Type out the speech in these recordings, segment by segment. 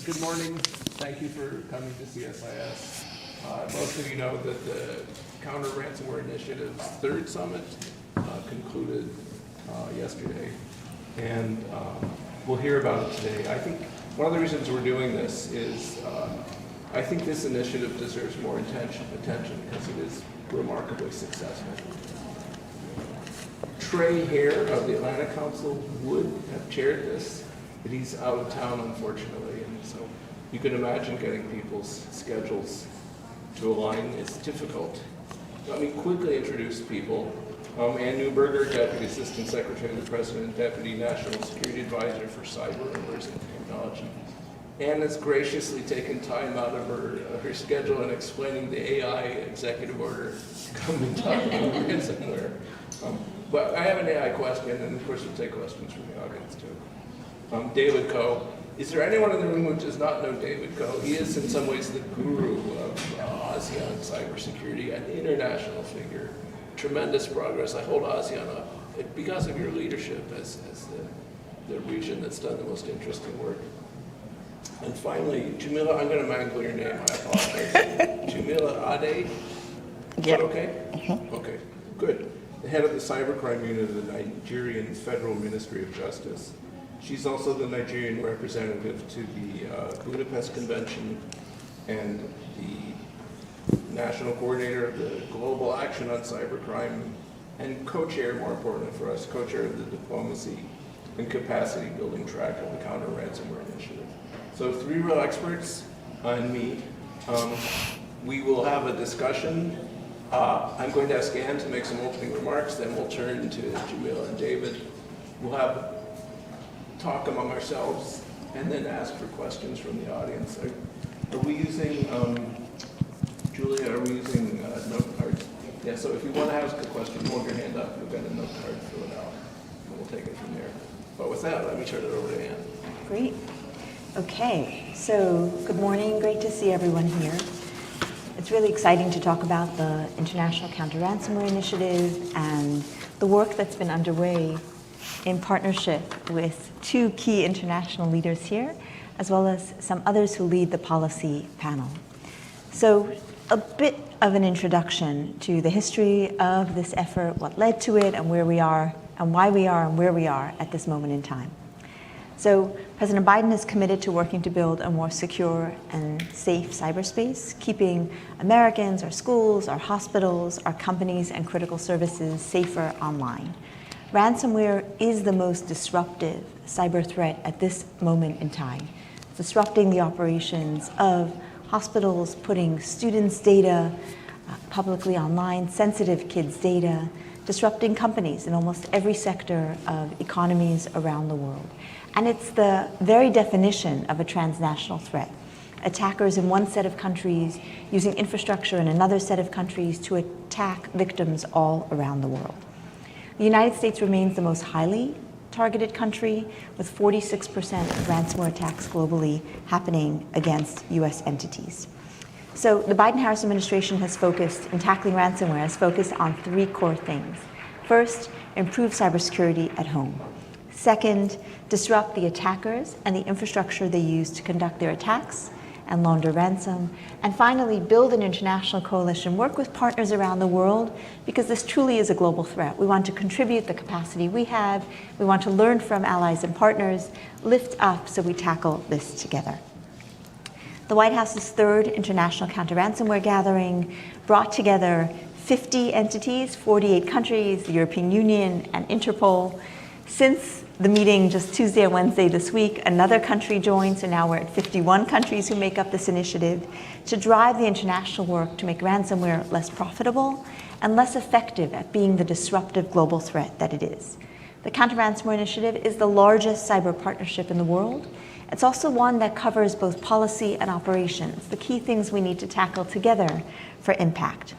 Good morning. Thank you for coming to CSIS. Most of you know that the Counter Ransomware Initiative's third summit concluded yesterday, and we'll hear about it today. I think one of the reasons we're doing this is I think this initiative deserves more attention because it is remarkably successful. Trey Hare of the Atlanta Council would have chaired this, but he's out of town, unfortunately, and so you can imagine getting people's schedules to align is difficult. Let me quickly introduce people. Ann Neuberger, Deputy Assistant Secretary of the President, Deputy National Security Advisor for Cyber and Emerging Technology. Ann has graciously taken time out of her schedule in explaining the AI executive order to come and talk about ransomware. But I have an AI question, and of course we'll take questions from the audience too. David Coe. Is there anyone in the room who does not know David Coe? He is in some ways the guru of ASEAN cybersecurity, an international figure. Tremendous progress. I hold ASEAN up because of your leadership as the region that's done the most interesting work. And finally, Jamila, I'm going to mangle your name. I apologize. Jamila Ade? Is that okay? Mm-hmm. Okay, good. The head of the Cybercrime unit of the Nigerian Federal Ministry of Justice. She's also the Nigerian representative to the Budapest Convention and the national coordinator of the Global Action on Cybercrime and co-chair, more importantly for us, co-chair of the Diplomacy and Capacity Building track of the Counter Ransomware Initiative. So 3 real experts and me. We will have a discussion. I'm going to ask Ann to make some opening remarks, then we'll turn to Jamila and David. We'll have talk among ourselves and then ask for questions from the audience. Are we using, Julia, are we using note cards? Yeah, so if you want to ask a question, hold your hand up. You'll get a note card, fill it out, and we'll take it from there. But with that, let me turn it over to Ann. Great. Okay, so good morning. Great to see everyone here. It's really exciting to talk about the International Counter-Ransomware Initiative and the work that's been underway in partnership with 2 key international leaders here, as well as some others who lead the policy panel. So a bit of an introduction to the history of this effort, what led to it, and where we are, and why we are, and where we are at this moment in time. So President Biden is committed to working to build a more secure and safe cyberspace, keeping Americans, our schools, our hospitals, our companies, and critical services safer online. Ransomware is the most disruptive cyber threat at this moment in time, disrupting the operations of hospitals, putting students' data publicly online, sensitive kids' data, disrupting companies in almost every sector of economies around the world. And it's the very definition of a transnational threat. Attackers in one set of countries using infrastructure in another set of countries to attack victims all around the world. The United States remains the most highly targeted country, with 46% of ransomware attacks globally happening against US entities. So the Biden-Harris administration has focused, in tackling ransomware, has focused on 3 core things. First, improve cybersecurity at home. Second, disrupt the attackers and the infrastructure they use to conduct their attacks and launder ransom. And finally, build an international coalition, work with partners around the world, because this truly is a global threat. We want to contribute the capacity we have. We want to learn from allies and partners, lift up so we tackle this together. The White House's 3rd International Counter-Ransomware Gathering brought together 50 entities, 48 countries, the European Union, and Interpol. Since the meeting just Tuesday and Wednesday this week, another country joined, so now we're at 51 countries who make up this initiative to drive the international work to make ransomware less profitable and less effective at being the disruptive global threat that it is. The Counter-Ransomware Initiative is the largest cyber partnership in the world. It's also one that covers both policy and operations, the key things we need to tackle together for impact.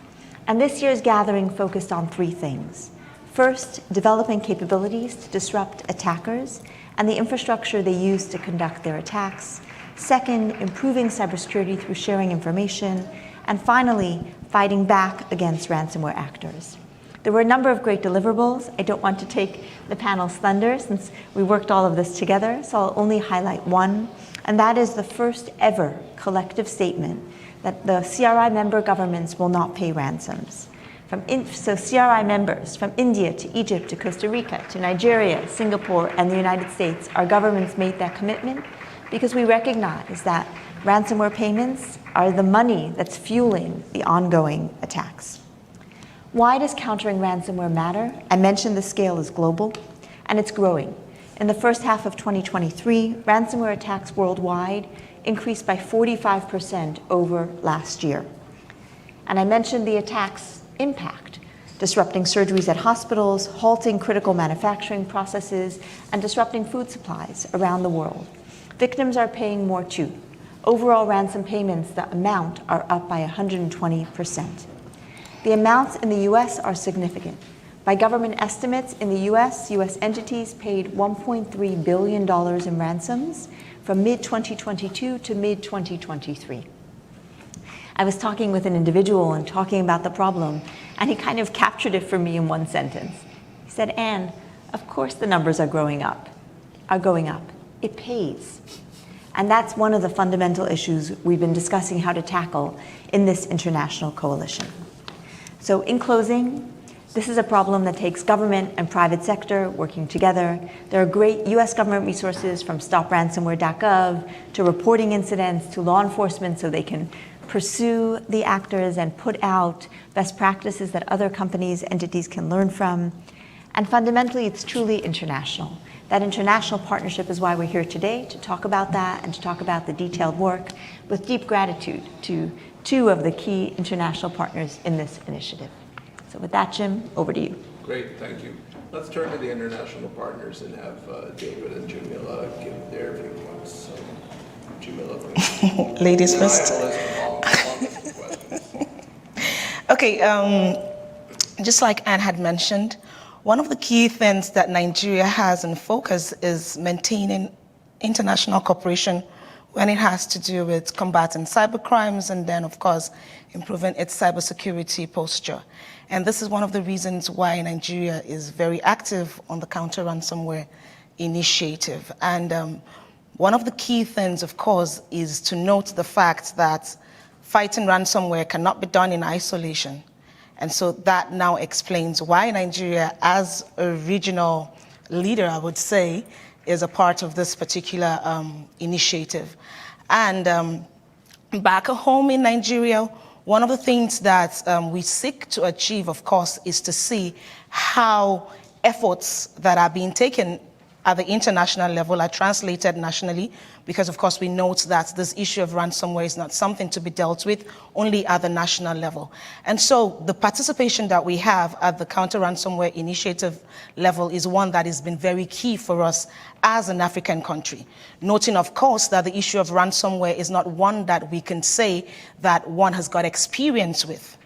And this year's gathering focused on 3 things. First, developing capabilities to disrupt attackers and the infrastructure they use to conduct their attacks. Second, improving cybersecurity through sharing information. And finally, fighting back against ransomware actors. There were a number of great deliverables. I don't want to take the panel's thunder since we worked all of this together, so I'll only highlight one, and that is the first ever collective statement that the CRI member governments will not pay ransoms. So CRI members from India to Egypt to Costa Rica to Nigeria, Singapore, and the United States, our governments made that commitment because we recognize that ransomware payments are the money that's fueling the ongoing attacks. Why does countering ransomware matter? I mentioned the scale is global, and it's growing. In the first half of 2023, ransomware attacks worldwide increased by 45% over last year. And I mentioned the attacks' impact, disrupting surgeries at hospitals, halting critical manufacturing processes, and disrupting food supplies around the world. Victims are paying more too. Overall ransom payments, the amount, are up by 120%. The amounts in the US are significant. By government estimates in the US entities paid $1.3 billion in ransoms from mid-2022 to mid-2023. I was talking with an individual and talking about the problem, and he kind of captured it for me in one sentence. He said, Anne, of course the numbers are going up. It pays. And that's one of the fundamental issues we've been discussing how to tackle in this international coalition. So in closing, this is a problem that takes government and private sector working together. There are great US government resources from stopransomware.gov to reporting incidents to law enforcement so they can pursue the actors and put out best practices that other companies, entities can learn from. And fundamentally, it's truly international. That international partnership is why we're here today, to talk about that and to talk about the detailed work with deep gratitude to two of the key international partners in this initiative. So with that, Jim, over to you. Great, thank you. Let's turn to the international partners and have David and Jamila give their viewpoints. So, Jamila, please. Ladies first. Okay, just like Anne had mentioned, one of the key things that Nigeria has in focus is maintaining international cooperation when it has to do with combating cybercrimes and then, of course, improving its cybersecurity posture. And this is one of the reasons why Nigeria is very active on the counter-ransomware initiative. And one of the key things, of course, is to note the fact that fighting ransomware cannot be done in isolation. And so that now explains why Nigeria, as a regional leader, I would say, is a part of this particular initiative. And back at home in Nigeria, one of the things that we seek to achieve, of course, is to see how efforts that are being taken at the international level are translated nationally, because of course we note that this issue of ransomware is not something to be dealt with only at the national level. And so the participation that we have at the counter-ransomware initiative level is one that has been very key for us as an African country. Noting, of course, that the issue of ransomware is not one that we can say that one has got experience with.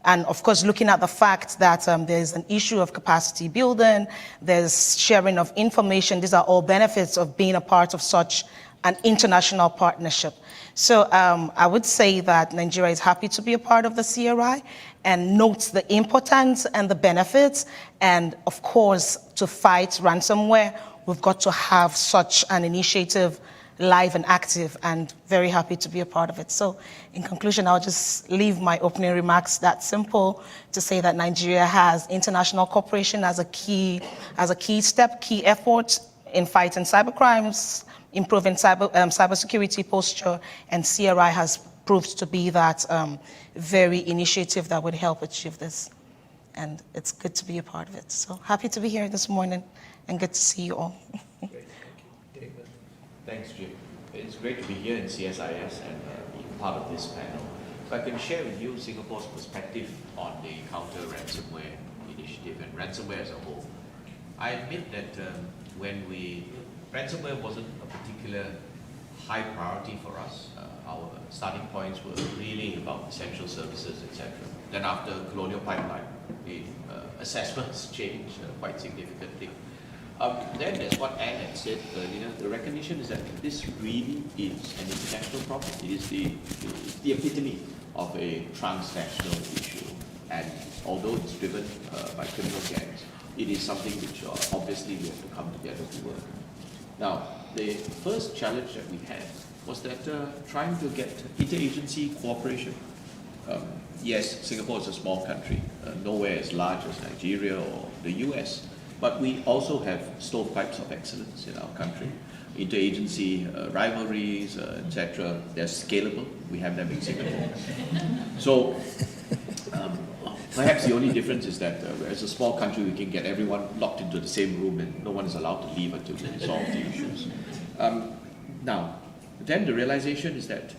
And of course, looking at the fact that there's an issue of capacity building, there's sharing of information, these are all benefits of being a part of such an international partnership. So I would say that Nigeria is happy to be a part of the CRI and notes the importance and the benefits. And of course, to fight ransomware, we've got to have such an initiative live and active, and very happy to be a part of it. So in conclusion, I'll just leave my opening remarks that simple to say that Nigeria has international cooperation as a key step, key effort in fighting cybercrimes, improving cybersecurity posture, and CRI has proved to be that very initiative that would help achieve this. And it's good to be a part of it. So happy to be here this morning and good to see you all. Great, thank you. David. Thanks, Jim. It's great to be here in CSIS and be part of this panel. So I can share with you Singapore's perspective on the counter-ransomware initiative and ransomware as a whole. I admit that ransomware wasn't a particular high priority for us. Our starting points were really about essential services, etc. Then after Colonial Pipeline, the assessments changed quite significantly. Then there's what Anne had said earlier. The recognition is that this really is an international problem. It is the epitome of a transnational issue. And although it's driven by criminal gangs, it is something which obviously we have to come together to work. Now, the first challenge that we had was that trying to get interagency cooperation. Yes, Singapore is a small country, nowhere as large as Nigeria or the US, but we also have stovepipes of excellence in our country. Interagency rivalries, etc. They're scalable. We have them in Singapore. So perhaps the only difference is that as a small country, we can get everyone locked into the same room and no one is allowed to leave until they solve the issues. Now, then the realization is that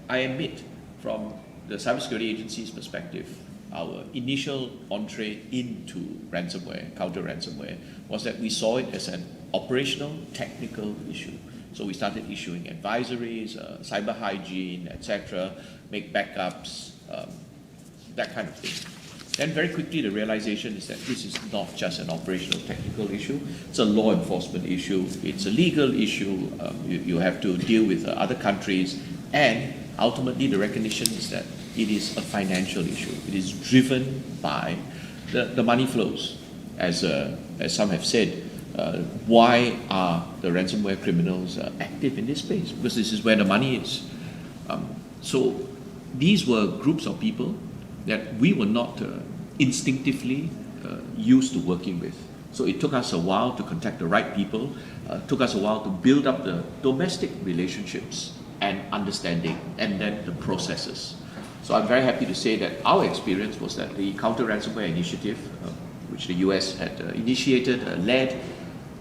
I admit, from the cybersecurity agency's perspective, our initial entree into ransomware, counter-ransomware, was that we saw it as an operational, technical issue. So we started issuing advisories, cyber hygiene, etc., make backups, that kind of thing. Then very quickly the realization is that this is not just an operational, technical issue, it's a law enforcement issue, it's a legal issue, you have to deal with other countries, and ultimately the recognition is that it is a financial issue. It is driven by the money flows. As some have said, why are the ransomware criminals active in this space? Because this is where the money is. So these were groups of people that we were not instinctively used to working with. So it took us a while to contact the right people, took us a while to build up the domestic relationships and understanding, and then the processes. So I'm very happy to say that our experience was that the counter-ransomware initiative, which the US had initiated, led,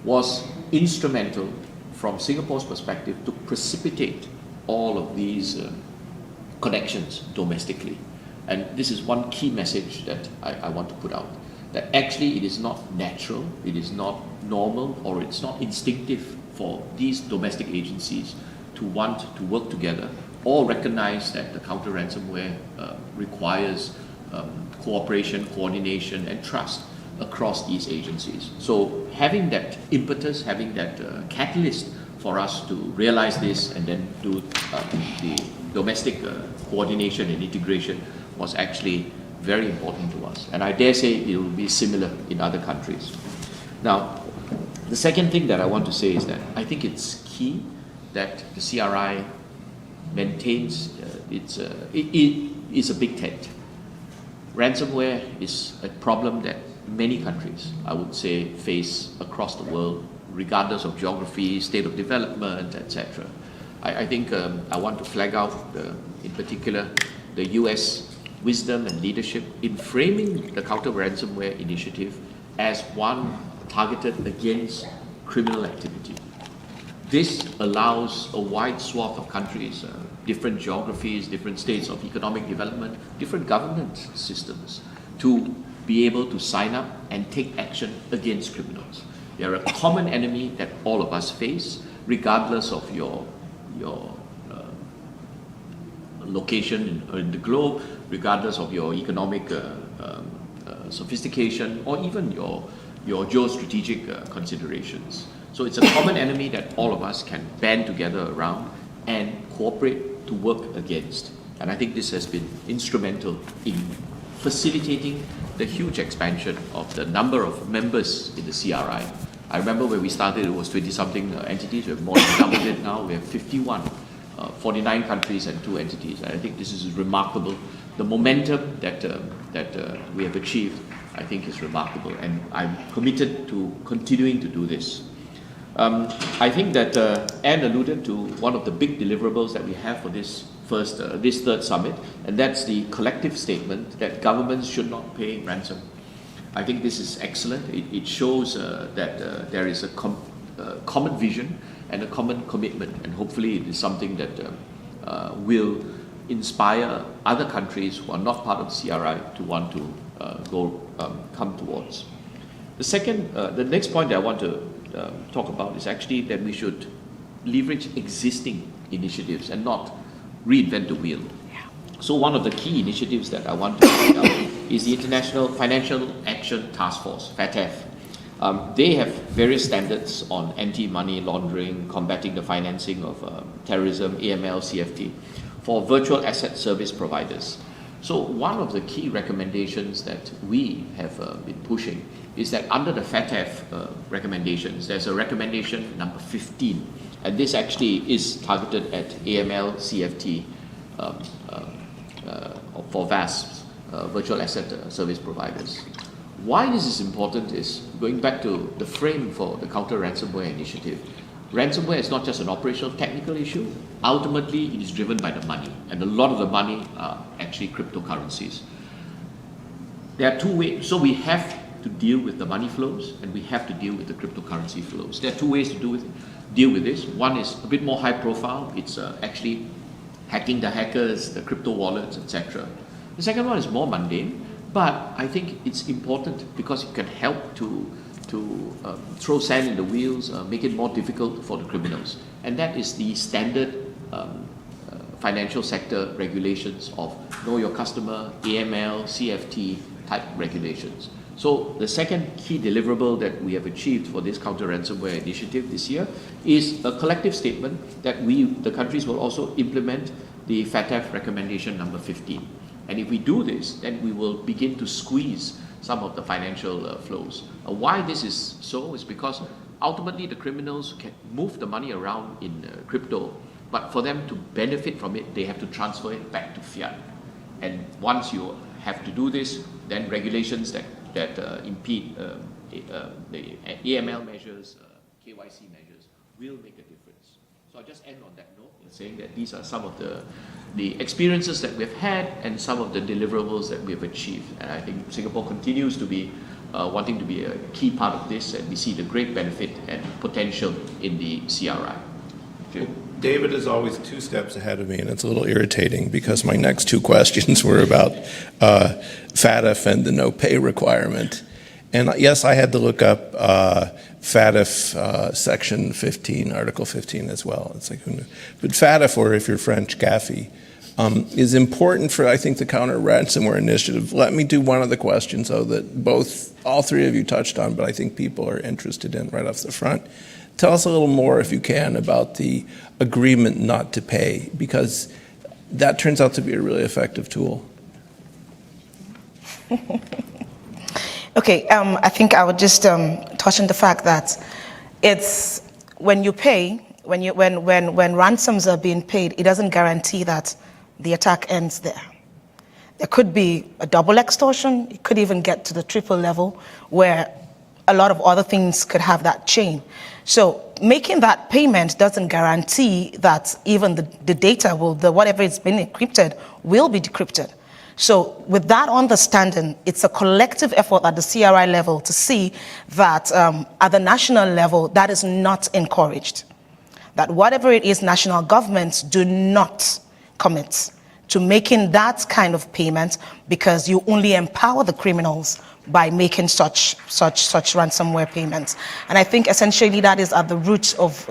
was instrumental from Singapore's perspective to precipitate all of these connections domestically. And this is one key message that I want to put out, that actually it is not natural, it is not normal, or it's not instinctive for these domestic agencies to want to work together or recognize that the counter-ransomware requires cooperation, coordination, and trust across these agencies. So having that impetus, having that catalyst for us to realize this and then do the domestic coordination and integration was actually very important to us. And I dare say it will be similar in other countries. Now, the second thing that I want to say is that I think it's key that the CRI maintains it is a big tent. Ransomware is a problem that many countries, I would say, face across the world, regardless of geography, state of development, etc. I think I want to flag out, in particular, the US wisdom and leadership in framing the counter-ransomware initiative as one targeted against criminal activity. This allows a wide swath of countries, different geographies, different states of economic development, different government systems, to be able to sign up and take action against criminals. They are a common enemy that all of us face, regardless of your location in the globe, regardless of your economic sophistication, or even your geostrategic considerations. So it's a common enemy that all of us can band together around and cooperate to work against. And I think this has been instrumental in facilitating the huge expansion of the number of members in the CRI. I remember when we started, it was 20-something entities. We have more than doubled it now. We have 51, 49 countries and 2 entities. And I think this is remarkable. The momentum that we have achieved, I think, is remarkable. And I'm committed to continuing to do this. I think that Anne alluded to one of the big deliverables that we have for this third summit, and that's the collective statement that governments should not pay ransom. I think this is excellent. It shows that there is a common vision and a common commitment, and hopefully it is something that will inspire other countries who are not part of the CRI to want to come towards. The next point that I want to talk about is actually that we should leverage existing initiatives and not reinvent the wheel. So one of the key initiatives that I want to point out is the International Financial Action Task Force, FATF. They have various standards on anti-money laundering, combating the financing of terrorism, AML, CFT, for virtual asset service providers. So one of the key recommendations that we have been pushing is that under the FATF recommendations, there's a recommendation number 15, and this actually is targeted at AML, CFT, for VASPs, virtual asset service providers. Why this is important is, going back to the frame for the counter-ransomware initiative, ransomware is not just an operational technical issue. Ultimately, it is driven by the money, and a lot of the money are actually cryptocurrencies. There are two ways. So we have to deal with the money flows, and we have to deal with the cryptocurrency flows. There are two ways to deal with this. One is a bit more high profile. It's actually hacking the hackers, the crypto wallets, etc. The second one is more mundane, but I think it's important because it can help to throw sand in the wheels, make it more difficult for the criminals. And that is the standard financial sector regulations of know your customer, AML, CFT type regulations. So the second key deliverable that we have achieved for this counter-ransomware initiative this year is a collective statement that the countries will also implement the FATF recommendation number 15. And if we do this, then we will begin to squeeze some of the financial flows. Why this is so is because ultimately the criminals can move the money around in crypto, but for them to benefit from it, they have to transfer it back to fiat. And once you have to do this, then regulations that impede the AML measures, KYC measures, will make a difference. So I'll just end on that note, saying that these are some of the experiences that we've had and some of the deliverables that we've achieved. And I think Singapore continues to be wanting to be a key part of this, and we see the great benefit and potential in the CRI. Jim? David is always 2 steps ahead of me, and it's a little irritating because my next 2 questions were about FATF and the no pay requirement. And yes, I had to look up FATF Section 15, Article 15 as well. It's like, who knew? But FATF, or if you're French, GAFI, is important for, I think, the counter-ransomware initiative. Let me do one of the questions, though, that all 3 of you touched on, but I think people are interested in right off the front. Tell us a little more, if you can, about the agreement not to pay, because that turns out to be a really effective tool. Okay, I think I would just touch on the fact that it's when you pay, when ransoms are being paid, it doesn't guarantee that the attack ends there. There could be a double extortion. It could even get to the triple level, where a lot of other things could have that chain. So making that payment doesn't guarantee that even the data whatever it's been encrypted will be decrypted. So with that understanding, it's a collective effort at the CRI level to see that at the national level, that is not encouraged. That whatever it is, national governments do not commit to making that kind of payment, because you only empower the criminals by making such ransomware payments. And I think essentially that is at the root of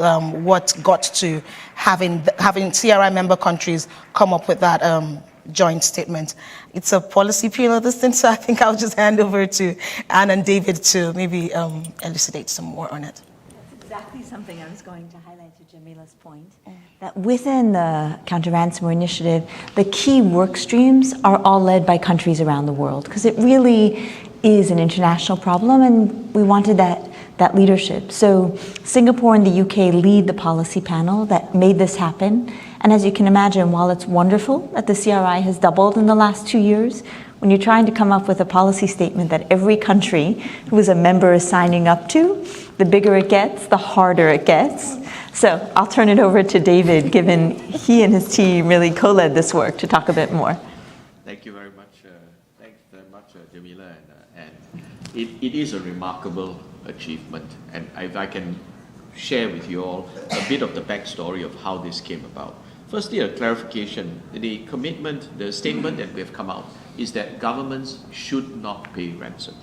what got to having CRI member countries come up with that joint statement. It's a policy pillar, this thing, so I think I'll just hand over to Anne and David to maybe elucidate some more on it. That's exactly something I was going to highlight to Jamila's point, that within the Counter-Ransomware Initiative, the key work streams are all led by countries around the world, because it really is an international problem, and we wanted that leadership. So Singapore and the UK lead the policy panel that made this happen. And as you can imagine, while it's wonderful that the CRI has doubled in the last 2 years, when you're trying to come up with a policy statement that every country who is a member is signing up to, the bigger it gets, the harder it gets. So I'll turn it over to David, given he and his team really co-led this work, to talk a bit more. Thank you very much. Thanks very much, Jamila. And it is a remarkable achievement. And if I can share with you all a bit of the backstory of how this came about. Firstly, a clarification. The commitment, the statement that we have come out is that governments should not pay ransom.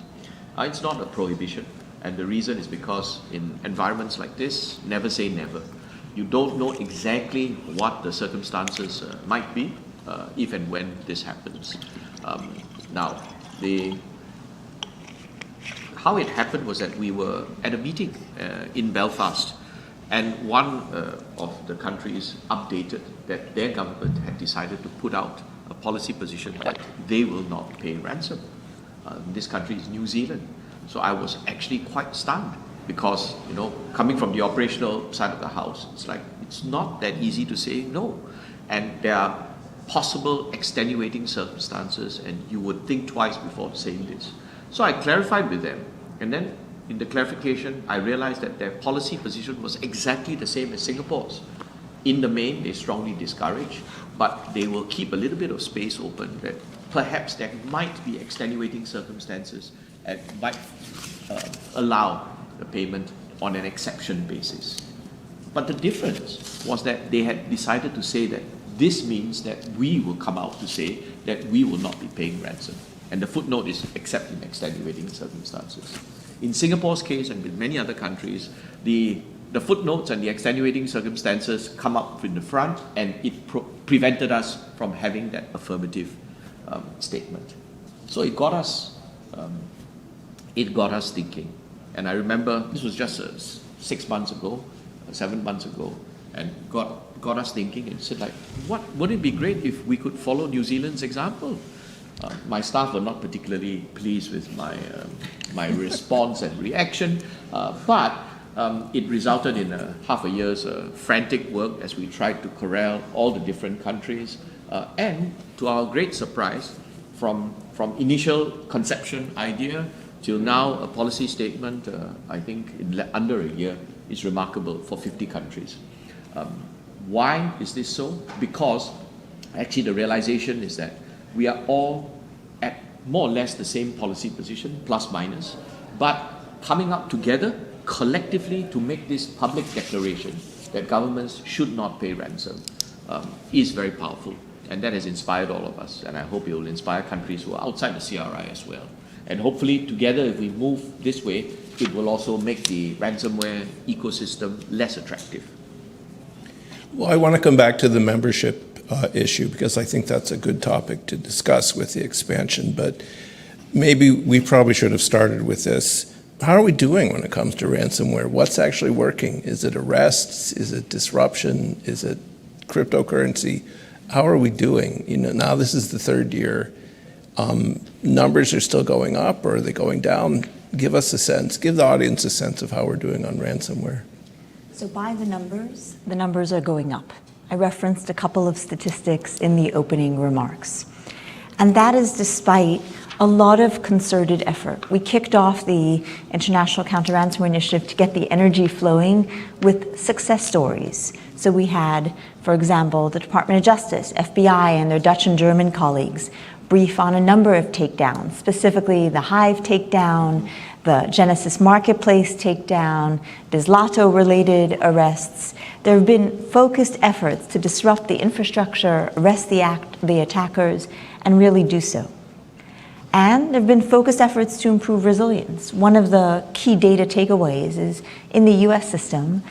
It's not a prohibition. And the reason is because in environments like this, never say never. You don't know exactly what the circumstances might be if and when this happens. Now, how it happened was that we were at a meeting in Belfast, and one of the countries updated that their government had decided to put out a policy position that they will not pay ransom. This country is New Zealand. So I was actually quite stunned because, coming from the operational side of the house, it's like, it's not that easy to say no. And there are possible extenuating circumstances, and you would think twice before saying this. So I clarified with them, and then in the clarification, I realized that their policy position was exactly the same as Singapore's. In the main, they strongly discourage, but they will keep a little bit of space open that perhaps there might be extenuating circumstances and might allow the payment on an exception basis. But the difference was that they had decided to say that this means that we will come out to say that we will not be paying ransom. And the footnote is except in extenuating circumstances. In Singapore's case and with many other countries, the footnotes and the extenuating circumstances come up in the front, and it prevented us from having that affirmative statement. So it got us thinking. And I remember this was just 6 months ago, 7 months ago, and got us thinking and said, like, would it be great if we could follow New Zealand's example? My staff were not particularly pleased with my response and reaction, but it resulted in half a year's frantic work as we tried to corral all the different countries, and to our great surprise, from initial conception idea till now a policy statement, I think in under a year, is remarkable for 50 countries. Why is this so? Because actually the realization is that we are all at more or less the same policy position, plus minus, but coming up together collectively to make this public declaration that governments should not pay ransom is very powerful. And that has inspired all of us. And I hope it will inspire countries who are outside the CRI as well. And hopefully together, if we move this way, it will also make the ransomware ecosystem less attractive. Well, I want to come back to the membership issue because I think that's a good topic to discuss with the expansion. But maybe we probably should have started with this. How are we doing when it comes to ransomware? What's actually working? Is it arrests? Is it disruption? Is it cryptocurrency? How are we doing? Now this is the third year. Numbers are still going up, or are they going down? Give us a sense. Give the audience a sense of how we're doing on ransomware. So by the numbers are going up. I referenced a couple of statistics in the opening remarks. And that is despite a lot of concerted effort. We kicked off the International Counter-Ransomware Initiative to get the energy flowing with success stories. So we had, for example, the Department of Justice, FBI, and their Dutch and German colleagues brief on a number of takedowns, specifically the Hive takedown, the Genesis Marketplace takedown, Bislato-related arrests. There have been focused efforts to disrupt the infrastructure, arrest the attackers, and really do so. And there have been focused efforts to improve resilience. One of the key data takeaways is in the US system,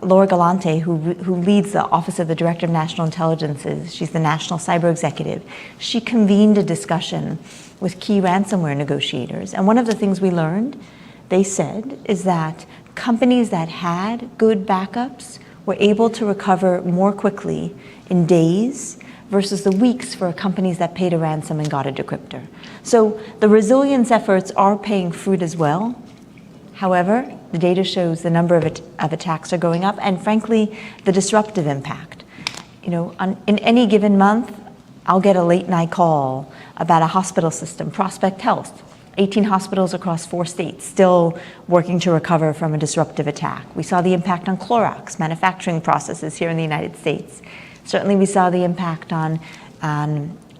Laura Galante, who leads the Office of the Director of National Intelligence, she's the National Cyber Executive, she convened a discussion with key ransomware negotiators. And one of the things we learned, they said, is that companies that had good backups were able to recover more quickly in days versus the weeks for companies that paid a ransom and got a decryptor. So the resilience efforts are paying fruit as well. However, the data shows the number of attacks are going up, and frankly, the disruptive impact. In any given month, I'll get a late night call about a hospital system, Prospect Health, 18 hospitals across 4 states, still working to recover from a disruptive attack. We saw the impact on Clorox manufacturing processes here in the United States. Certainly we saw the impact on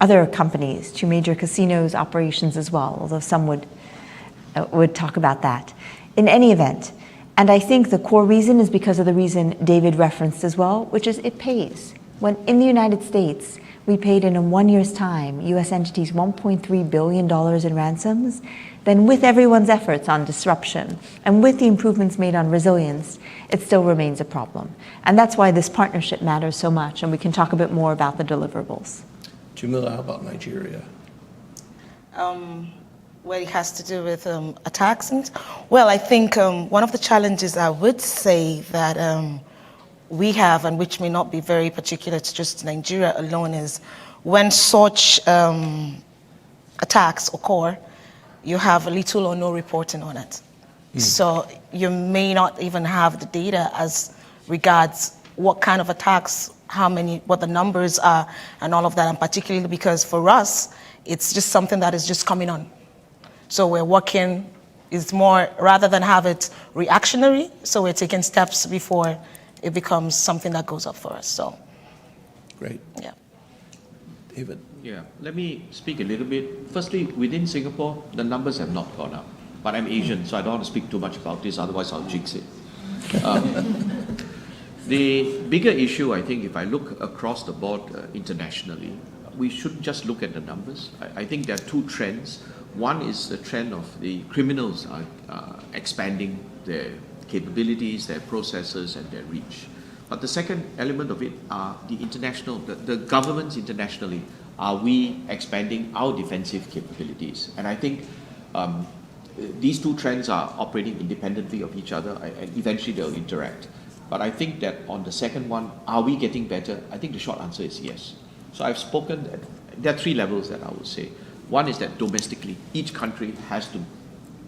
other companies, 2 major casinos operations as well, although some would talk about that. In any event, and I think the core reason is because of the reason David referenced as well, which is it pays. When in the United States, we paid in 1 year's time, US entities $1.3 billion in ransoms, then with everyone's efforts on disruption and with the improvements made on resilience, it still remains a problem. And that's why this partnership matters so much, and we can talk a bit more about the deliverables. Jamila, how about Nigeria? Well, it has to do with attacks. Well, I think one of the challenges I would say that we have, and which may not be very particular to just Nigeria alone, is when such attacks occur, you have little or no reporting on it. So you may not even have the data as regards what kind of attacks, how many, what the numbers are, and all of that, and particularly because for us, it's just something that is just coming on. So we're working, is more, rather than have it reactionary, so we're taking steps before it becomes something that goes up for us, so, Great. yeah. David? Yeah, let me speak a little bit. Firstly, within Singapore, the numbers have not gone up. But I'm Asian, so I don't want to speak too much about this, otherwise I'll jinx it. The bigger issue, I think, if I look across the board internationally, we shouldn't just look at the numbers. I think there are two trends. One is the trend of the criminals are expanding their capabilities, their processes, and their reach. But the second element of it are the international, the governments internationally. Are we expanding our defensive capabilities? And I think these two trends are operating independently of each other, and eventually they'll interact. But I think that on the second one, are we getting better? I think the short answer is yes. So I've spoken, there are three levels that I would say. One is that domestically, each country has to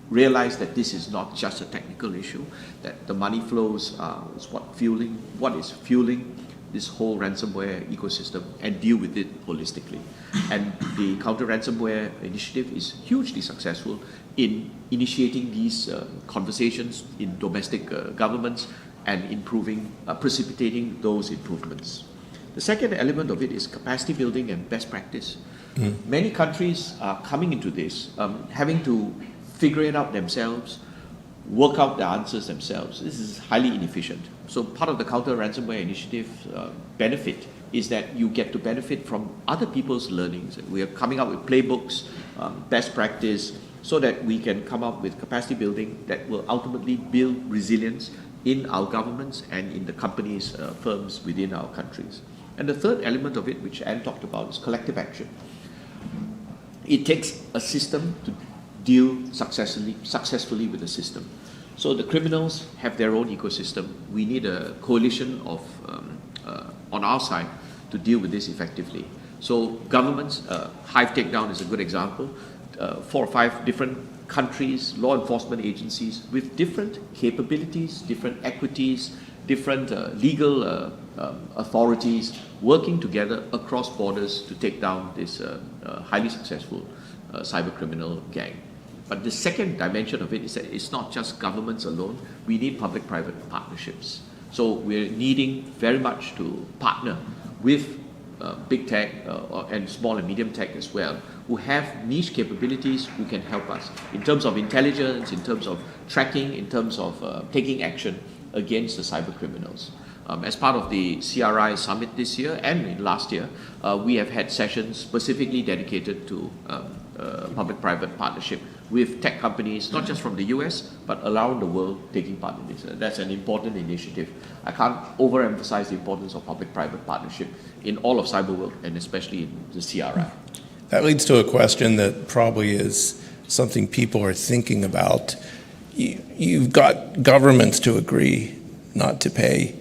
realize that this is not just a technical issue, that the money flows is what is fueling this whole ransomware ecosystem, and deal with it holistically. And the counter-ransomware initiative is hugely successful in initiating these conversations in domestic governments and improving, precipitating those improvements. The second element of it is capacity building and best practice. Many countries are coming into this, having to figure it out themselves, work out the answers themselves. This is highly inefficient. So part of the counter-ransomware initiative benefit is that you get to benefit from other people's learnings. We are coming up with playbooks, best practice, so that we can come up with capacity building that will ultimately build resilience in our governments and in the companies, firms within our countries. And the third element of it, which Anne talked about, is collective action. It takes a system to deal successfully with the system. So the criminals have their own ecosystem. We need a coalition of, on our side to deal with this effectively. So governments, Hive Takedown is a good example, 4 or 5 different countries, law enforcement agencies with different capabilities, different equities, different legal authorities working together across borders to take down this highly successful cyber criminal gang. But the second dimension of it is that it's not just governments alone. We need public-private partnerships. So we're needing very much to partner with big tech and small and medium tech as well, who have niche capabilities who can help us in terms of intelligence, in terms of tracking, in terms of taking action against the cyber criminals. As part of the CRI summit this year and last year, we have had sessions specifically dedicated to public-private partnership with tech companies, not just from the US, but around the world taking part in this. That's an important initiative. I can't overemphasize the importance of public-private partnership in all of cyber world, and especially in the CRI. That leads to a question that probably is something people are thinking about. You've got governments to agree not to pay.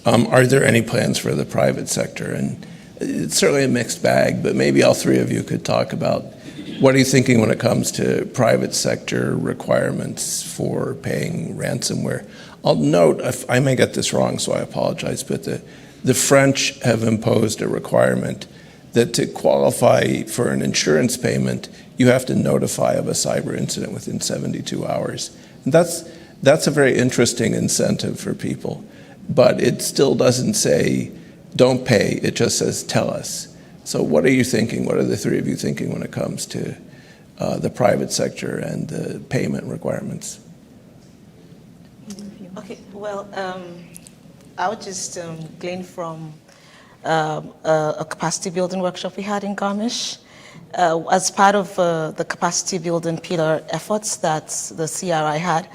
Are there any plans for the private sector? And it's certainly a mixed bag, but maybe all three of you could talk about what are you thinking when it comes to private sector requirements for paying ransomware? I'll note, if I may get this wrong, so I apologize, but the French have imposed a requirement that to qualify for an insurance payment, you have to notify of a cyber incident within 72 hours. And that's a very interesting incentive for people, but it still doesn't say, don't pay, it just says, tell us. So what are you thinking? What are the three of you thinking when it comes to the private sector and the payment requirements? Okay, well, I would just glean from a capacity building workshop we had in Garmisch. As part of the capacity building pillar efforts that the CRI had,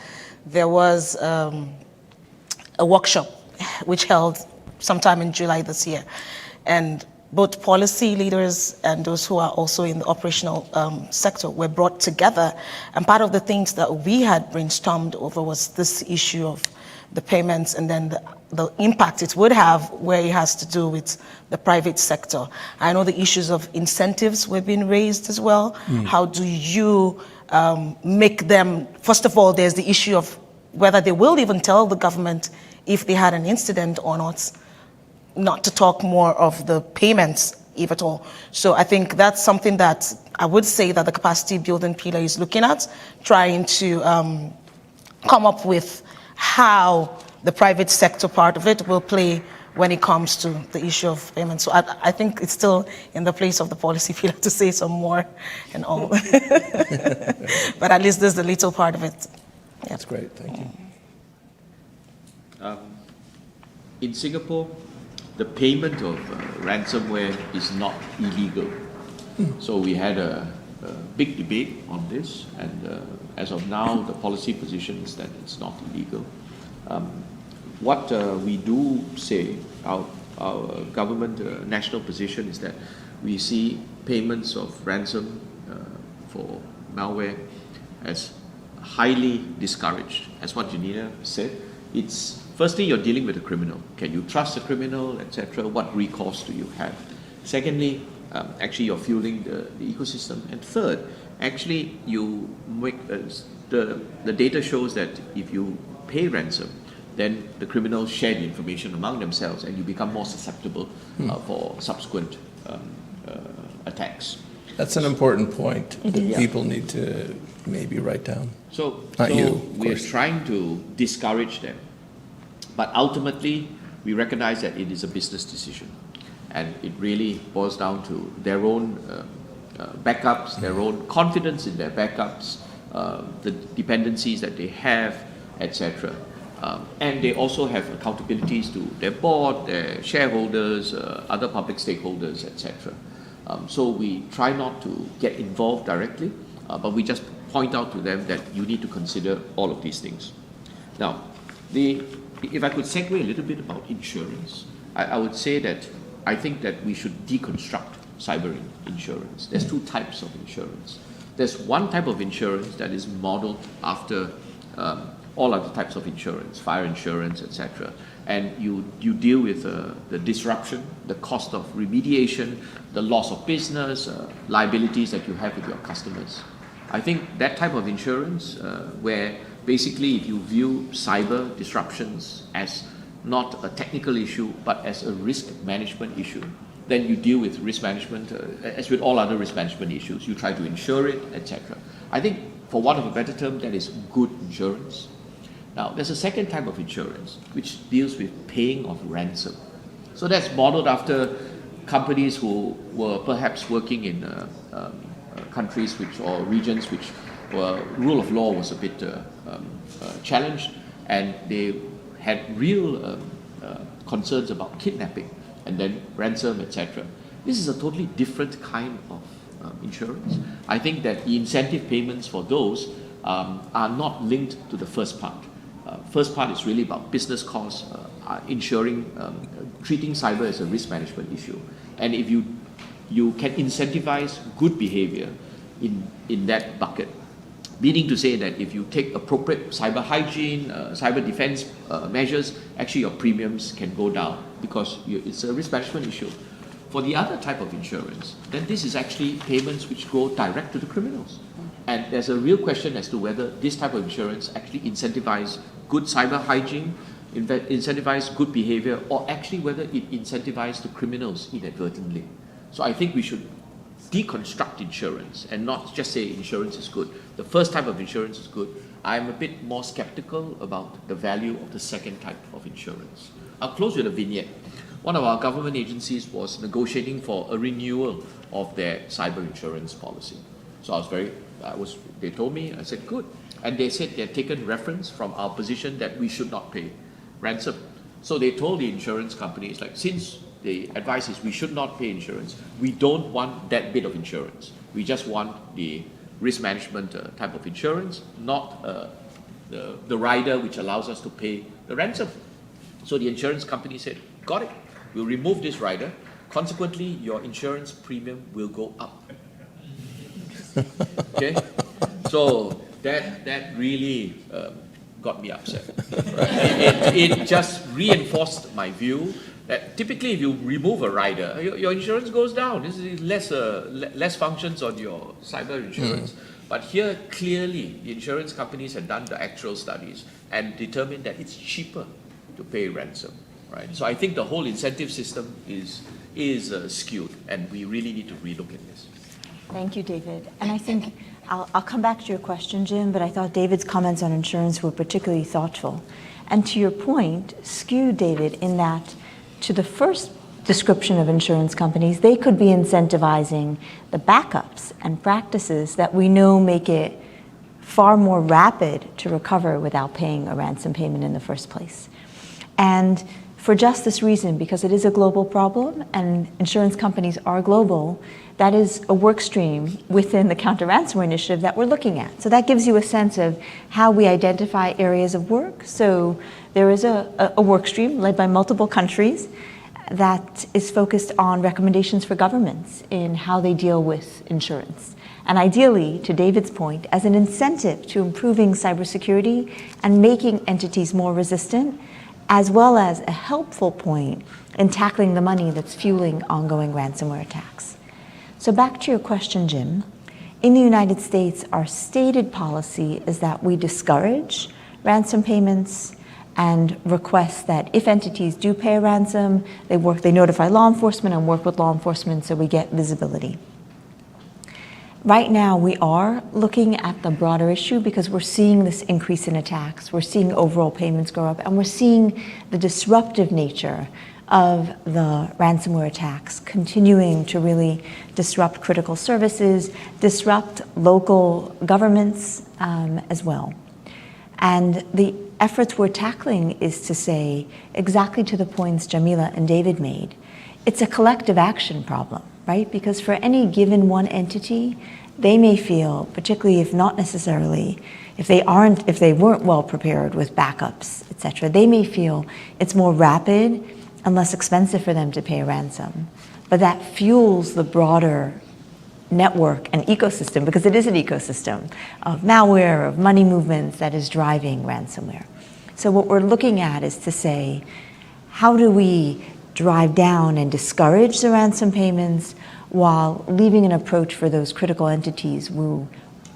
there was a workshop which held sometime in July this year. And both policy leaders and those who are also in the operational sector were brought together. And part of the things that we had brainstormed over was this issue of the payments and then the impact it would have where it has to do with the private sector. I know the issues of incentives were being raised as well. How do you make them, first of all, there's the issue of whether they will even tell the government if they had an incident or not to talk more of the payments, if at all. So I think that's something that I would say that the capacity building pillar is looking at, trying to come up with how the private sector part of it will play when it comes to the issue of payment. So I think it's still in the place of the policy pillar to say some more and all. But at least there's the little part of it. Yeah. That's great, thank you. In Singapore, the payment of ransomware is not illegal. So we had a big debate on this, and as of now, the policy position is that it's not illegal. What we do say, our government national position is that we see payments of ransom for malware as highly discouraged. As what Jamila said, it's firstly, you're dealing with a criminal. Can you trust a criminal, etc.? What recourse do you have? Secondly, actually you're fueling the ecosystem. And third, actually you make the data shows that if you pay ransom, then the criminals share the information among themselves, and you become more susceptible for subsequent attacks. That's an important point that people need to maybe write down. So we're course. trying to discourage them. But ultimately, we recognize that it is a business decision. And it really boils down to their own backups, their own confidence in their backups, the dependencies that they have, etc. And they also have accountabilities to their board, their shareholders, other public stakeholders, etc. So we try not to get involved directly, but we just point out to them that you need to consider all of these things. Now, if I could segue a little bit about insurance, I would say that I think that we should deconstruct cyber insurance. There's two types of insurance. There's one type of insurance that is modeled after all other types of insurance, fire insurance, etc. And you deal with the disruption, the cost of remediation, the loss of business, liabilities that you have with your customers. I think that type of insurance where basically if you view cyber disruptions as not a technical issue but as a risk management issue, then you deal with risk management as with all other risk management issues. You try to insure it, etc. I think, for want of a better term, that is good insurance. Now, there's a second type of insurance which deals with paying of ransom. So that's modeled after companies who were perhaps working in countries or regions which rule of law was a bit challenged, and they had real concerns about kidnapping and then ransom, etc. This is a totally different kind of insurance. I think that the incentive payments for those are not linked to the first part. First part is really about business costs, ensuring, treating cyber as a risk management issue. And if you can incentivize good behavior in that bucket, meaning to say that if you take appropriate cyber hygiene, cyber defense measures, actually your premiums can go down because it's a risk management issue. For the other type of insurance, then this is actually payments which go direct to the criminals. And there's a real question as to whether this type of insurance actually incentivizes good cyber hygiene, incentivize good behavior, or actually whether it incentivizes the criminals inadvertently. So I think we should deconstruct insurance and not just say insurance is good. The first type of insurance is good. I'm a bit more skeptical about the value of the second type of insurance. I'll close with a vignette. One of our government agencies was negotiating for a renewal of their cyber insurance policy. So they told me, I said, good. And they said they had taken reference from our position that we should not pay ransom. So they told the insurance companies, like, since the advice is we should not pay insurance, we don't want that bit of insurance. We just want the risk management type of insurance, not the rider which allows us to pay the ransom. So the insurance company said, got it, we'll remove this rider. Consequently, your insurance premium will go up. Okay? So that really got me upset. Right? It just reinforced my view that typically if you remove a rider, your insurance goes down. This is less functions on your cyber insurance. But here, clearly, the insurance companies have done the actual studies and determined that it's cheaper to pay ransom. Right? So I think the whole incentive system is skewed, and we really need to relook at this. Thank you, David. And I think I'll come back to your question, Jim, but I thought David's comments on insurance were particularly thoughtful. And to your point, skewed, David, in that to the first description of insurance companies, they could be incentivizing the backups and practices that we know make it far more rapid to recover without paying a ransom payment in the first place. And for just this reason, because it is a global problem and insurance companies are global, that is a work stream within the counter-ransomware initiative that we're looking at. So that gives you a sense of how we identify areas of work. So there is a work stream led by multiple countries that is focused on recommendations for governments in how they deal with insurance. And ideally, to David's point, as an incentive to improving cybersecurity and making entities more resistant, as well as a helpful point in tackling the money that's fueling ongoing ransomware attacks. So back to your question, Jim. In the United States, our stated policy is that we discourage ransom payments and request that if entities do pay a ransom, they notify law enforcement and work with law enforcement so we get visibility. Right now, we are looking at the broader issue because we're seeing this increase in attacks. We're seeing overall payments go up, and we're seeing the disruptive nature of the ransomware attacks continuing to really disrupt critical services, disrupt local governments as well. And the efforts we're tackling is to say, exactly to the points Jamila and David made, it's a collective action problem, right? Because for any given one entity, they may feel, particularly if not necessarily, if they weren't well prepared with backups, et cetera, they may feel it's more rapid and less expensive for them to pay a ransom. But that fuels the broader network and ecosystem, because it is an ecosystem of malware, of money movements that is driving ransomware. So what we're looking at is to say, how do we drive down and discourage the ransom payments while leaving an approach for those critical entities who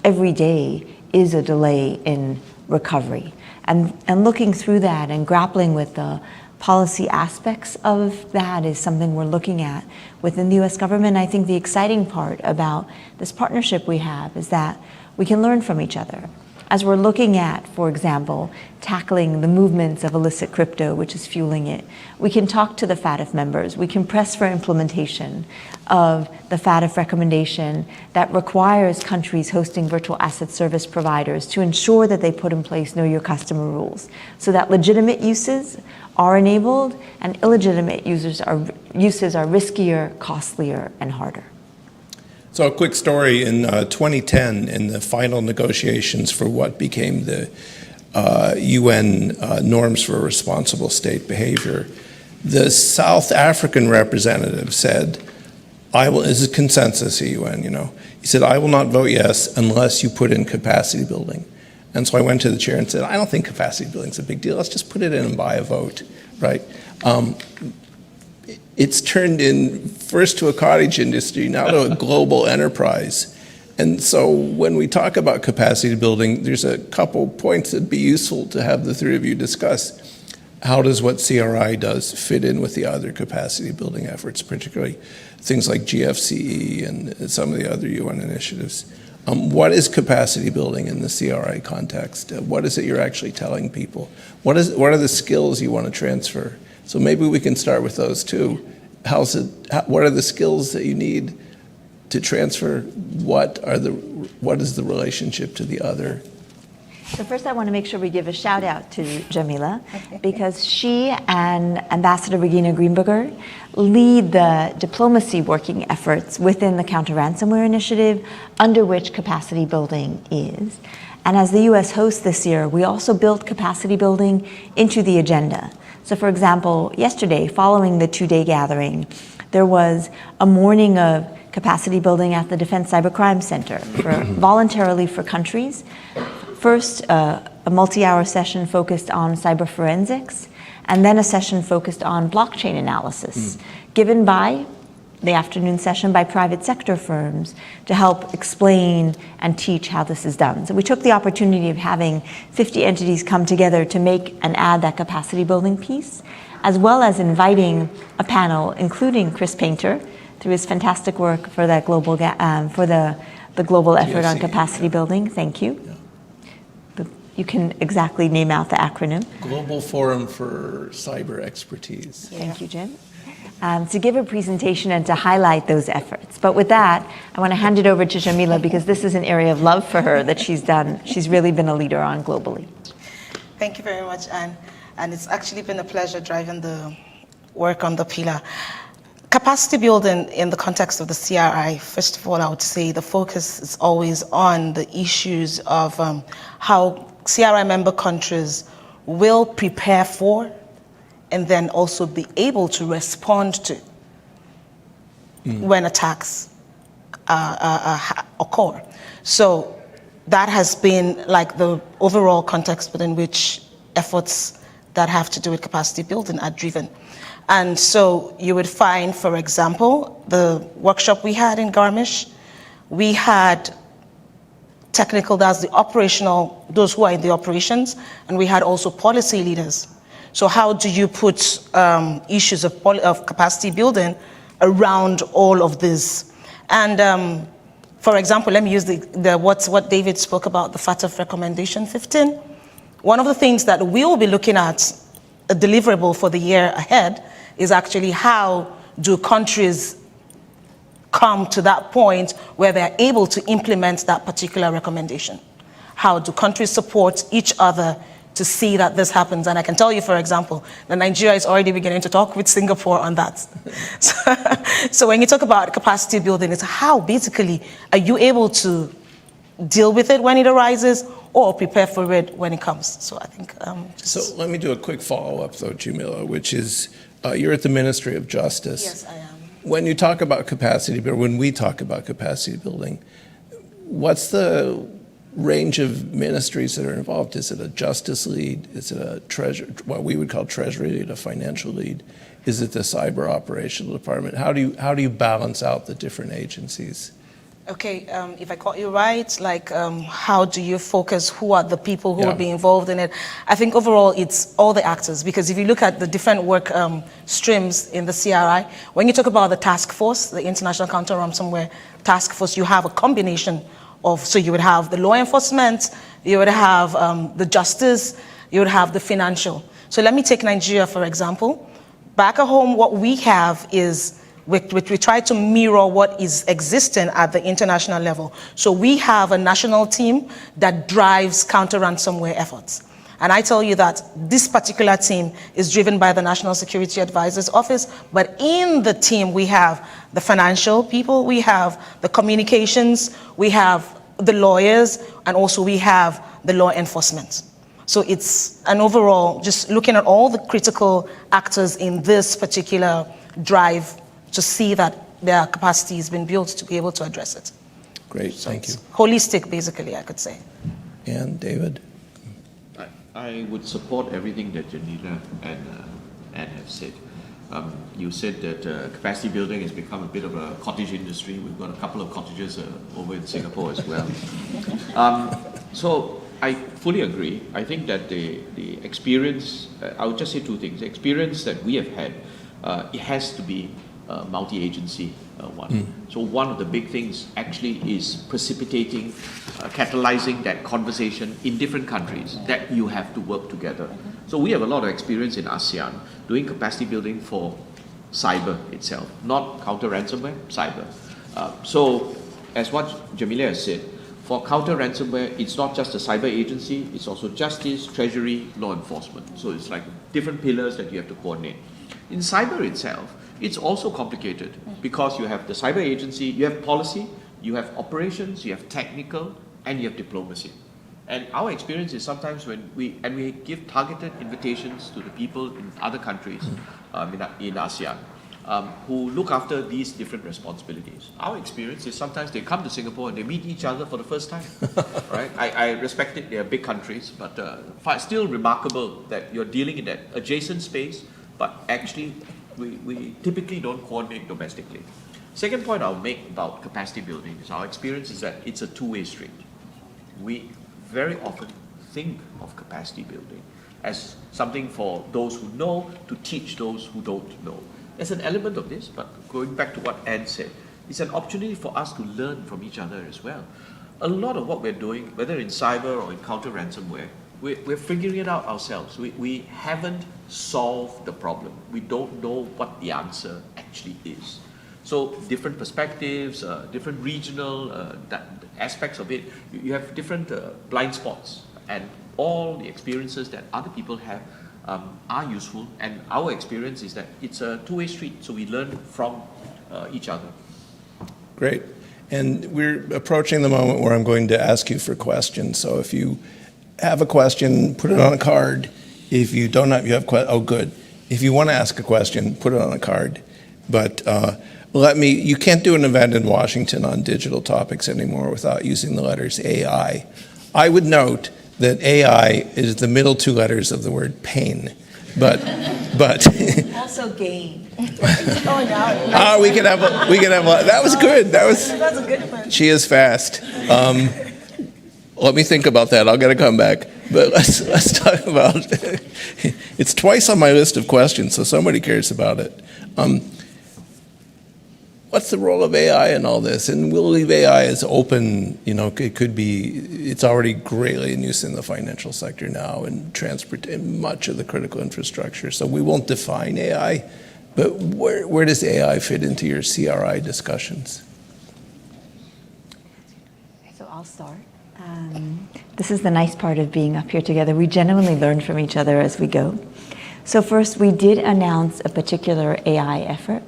every day is a delay in recovery. And looking through that and grappling with the policy aspects of that is something we're looking at within the US government. I think the exciting part about this partnership we have is that we can learn from each other. As we're looking at, for example, tackling the movements of illicit crypto, which is fueling it, we can talk to the FATF members. We can press for implementation of the FATF recommendation that requires countries hosting virtual asset service providers to ensure that they put in place know your customer rules so that legitimate uses are enabled and illegitimate uses are riskier, costlier, and harder. So a quick story, in 2010, in the final negotiations for what became the UN norms for responsible state behavior, the South African representative said, this is consensus at UN, he said, I will not vote yes unless you put in capacity building. And so I went to the chair and said, I don't think capacity building is a big deal. Let's just put it in and buy a vote, right? It's turned in first to a cottage industry, now to a global enterprise. And so when we talk about capacity building, there's a couple points that'd be useful to have the three of you discuss. How does what CRI does fit in with the other capacity building efforts, particularly things like GFCE and some of the other UN initiatives? What is capacity building in the CRI context? What is it you're actually telling people? What are the skills you want to transfer? So maybe we can start with those two. What are the skills that you need to transfer? What is the relationship to the other? So first I want to make sure we give a shout out to Jamila because she and Ambassador Regina Greenberger lead the diplomacy working efforts within the counter-ransomware initiative under which capacity building is. And as the US host this year, we also built capacity building into the agenda. So for example, yesterday, following the 2-day gathering, there was a morning of capacity building at the Defense Cybercrime Center voluntarily for countries first a multi-hour session focused on cyber forensics, and then a session focused on blockchain analysis, given by the afternoon session by private sector firms to help explain and teach how this is done. So we took the opportunity of having 50 entities come together to make and add that capacity building piece, as well as inviting a panel, including Chris Painter, through his fantastic work for that global for the global effort on capacity building. Thank you. You can exactly name out the acronym. Global Forum for Cyber Expertise. Thank you, Jim. To give a presentation and to highlight those efforts. But with that, I want to hand it over to Jamila because this is an area of love for her that she's done. She's really been a leader on globally. Thank you very much, Anne. And it's actually been a pleasure driving the work on the pillar. Capacity building in the context of the CRI, first of all, I would say the focus is always on the issues of how CRI member countries will prepare for and then also be able to respond to when attacks occur. So that has been like the overall context within which efforts that have to do with capacity building are driven. And so you would find, for example, the workshop we had in Garmisch, we had technical, that's the operational, those who are in the operations, and we had also policy leaders. So how do you put issues of capacity building around all of this? And for example, let me use what David spoke about, the FATF recommendation 15. One of the things that we'll be looking at, a deliverable for the year ahead, is actually how do countries come to that point where they're able to implement that particular recommendation? How do countries support each other to see that this happens? And I can tell you, for example, that Nigeria is already beginning to talk with Singapore on that. So when you talk about capacity building, it's how basically are you able to deal with it when it arises or prepare for it when it comes? So I think So let me do a quick follow-up though, Jamila, which is you're at the Ministry of Justice. Yes, I am. When you talk about capacity building, when we talk about capacity building, what's the range of ministries that are involved? Is it a justice lead? Is it a what we would call treasury lead, a financial lead? Is it the cyber operational department? How do you balance out the different agencies? Okay, if I caught you right, like how do you focus, who are the people who will be involved in it? I think overall it's all the actors, because if you look at the different work streams in the CRI, when you talk about the task force, the International Counter-Ransomware Task Force, you have a combination of, so you would have the law enforcement, you would have the justice, you would have the financial. So let me take Nigeria, for example. Back at home, what we have is we try to mirror what is existing at the international level. So we have a national team that drives counter-ransomware efforts. And I tell you that this particular team is driven by the National Security Advisor's Office, but in the team we have the financial people, we have the communications, we have the lawyers, and also we have the law enforcement. So it's an overall, just looking at all the critical actors in this particular drive to see that their capacity has been built to be able to address it. Great, So thank you. holistic, basically, I could say. And David? I would support everything that Jamila and Anne have said. You said that capacity building has become a bit of a cottage industry. We've got a couple of cottages over in Singapore as well. So I fully agree. I think that the experience, I would just say two things. The experience that we have had, it has to be multi-agency one. So one of the big things actually is precipitating, catalyzing that conversation in different countries that you have to work together. So we have a lot of experience in ASEAN doing capacity building for cyber itself, not counter-ransomware, cyber. So as what Jamila has said, for counter-ransomware, it's not just a cyber agency, it's also justice, treasury, law enforcement. So it's like different pillars that you have to coordinate. In cyber itself, it's also complicated because you have the cyber agency, you have policy, you have operations, you have technical, and you have diplomacy. And our experience is sometimes when we give targeted invitations to the people in other countries in ASEAN. who look after these different responsibilities. Our experience is sometimes they come to Singapore and they meet each other for the first time, right? I respect it, they are big countries, but still remarkable that you're dealing in that adjacent space, but actually we typically don't coordinate domestically. Second point I'll make about capacity building is our experience is that it's a two-way street. We very often think of capacity building as something for those who know to teach those who don't know. There's an element of this, but going back to what Anne said, it's an opportunity for us to learn from each other as well. A lot of what we're doing, whether in cyber or in counter ransomware, we're figuring it out ourselves. We haven't solved the problem. We don't know what the answer actually is. So different perspectives, different regional aspects of it, you have different blind spots, and all the experiences that other people have are useful, and our experience is that it's a two-way street, so we learn from each other. Great. And we're approaching the moment where I'm going to ask you for questions. So if you have a question, put it on a card. If you don't have, oh, good. If you want to ask a question, put it on a card. But you can't do an event in Washington on digital topics anymore without using the letters AI. I would note that AI is the middle two letters of the word pain, but Also gain. we could have that was good. That's a good one. She is fast. Let me think about that. I'll get a comeback. But let's talk about it's twice on my list of questions, so somebody cares about it. What's the role of AI in all this? And we'll leave AI as open, it's already greatly in use in the financial sector now and in much of the critical infrastructure. So we won't define AI, but where does AI fit into your CRI discussions? So I'll start. This is the nice part of being up here together. We genuinely learn from each other as we go. So first, we did announce a particular AI effort.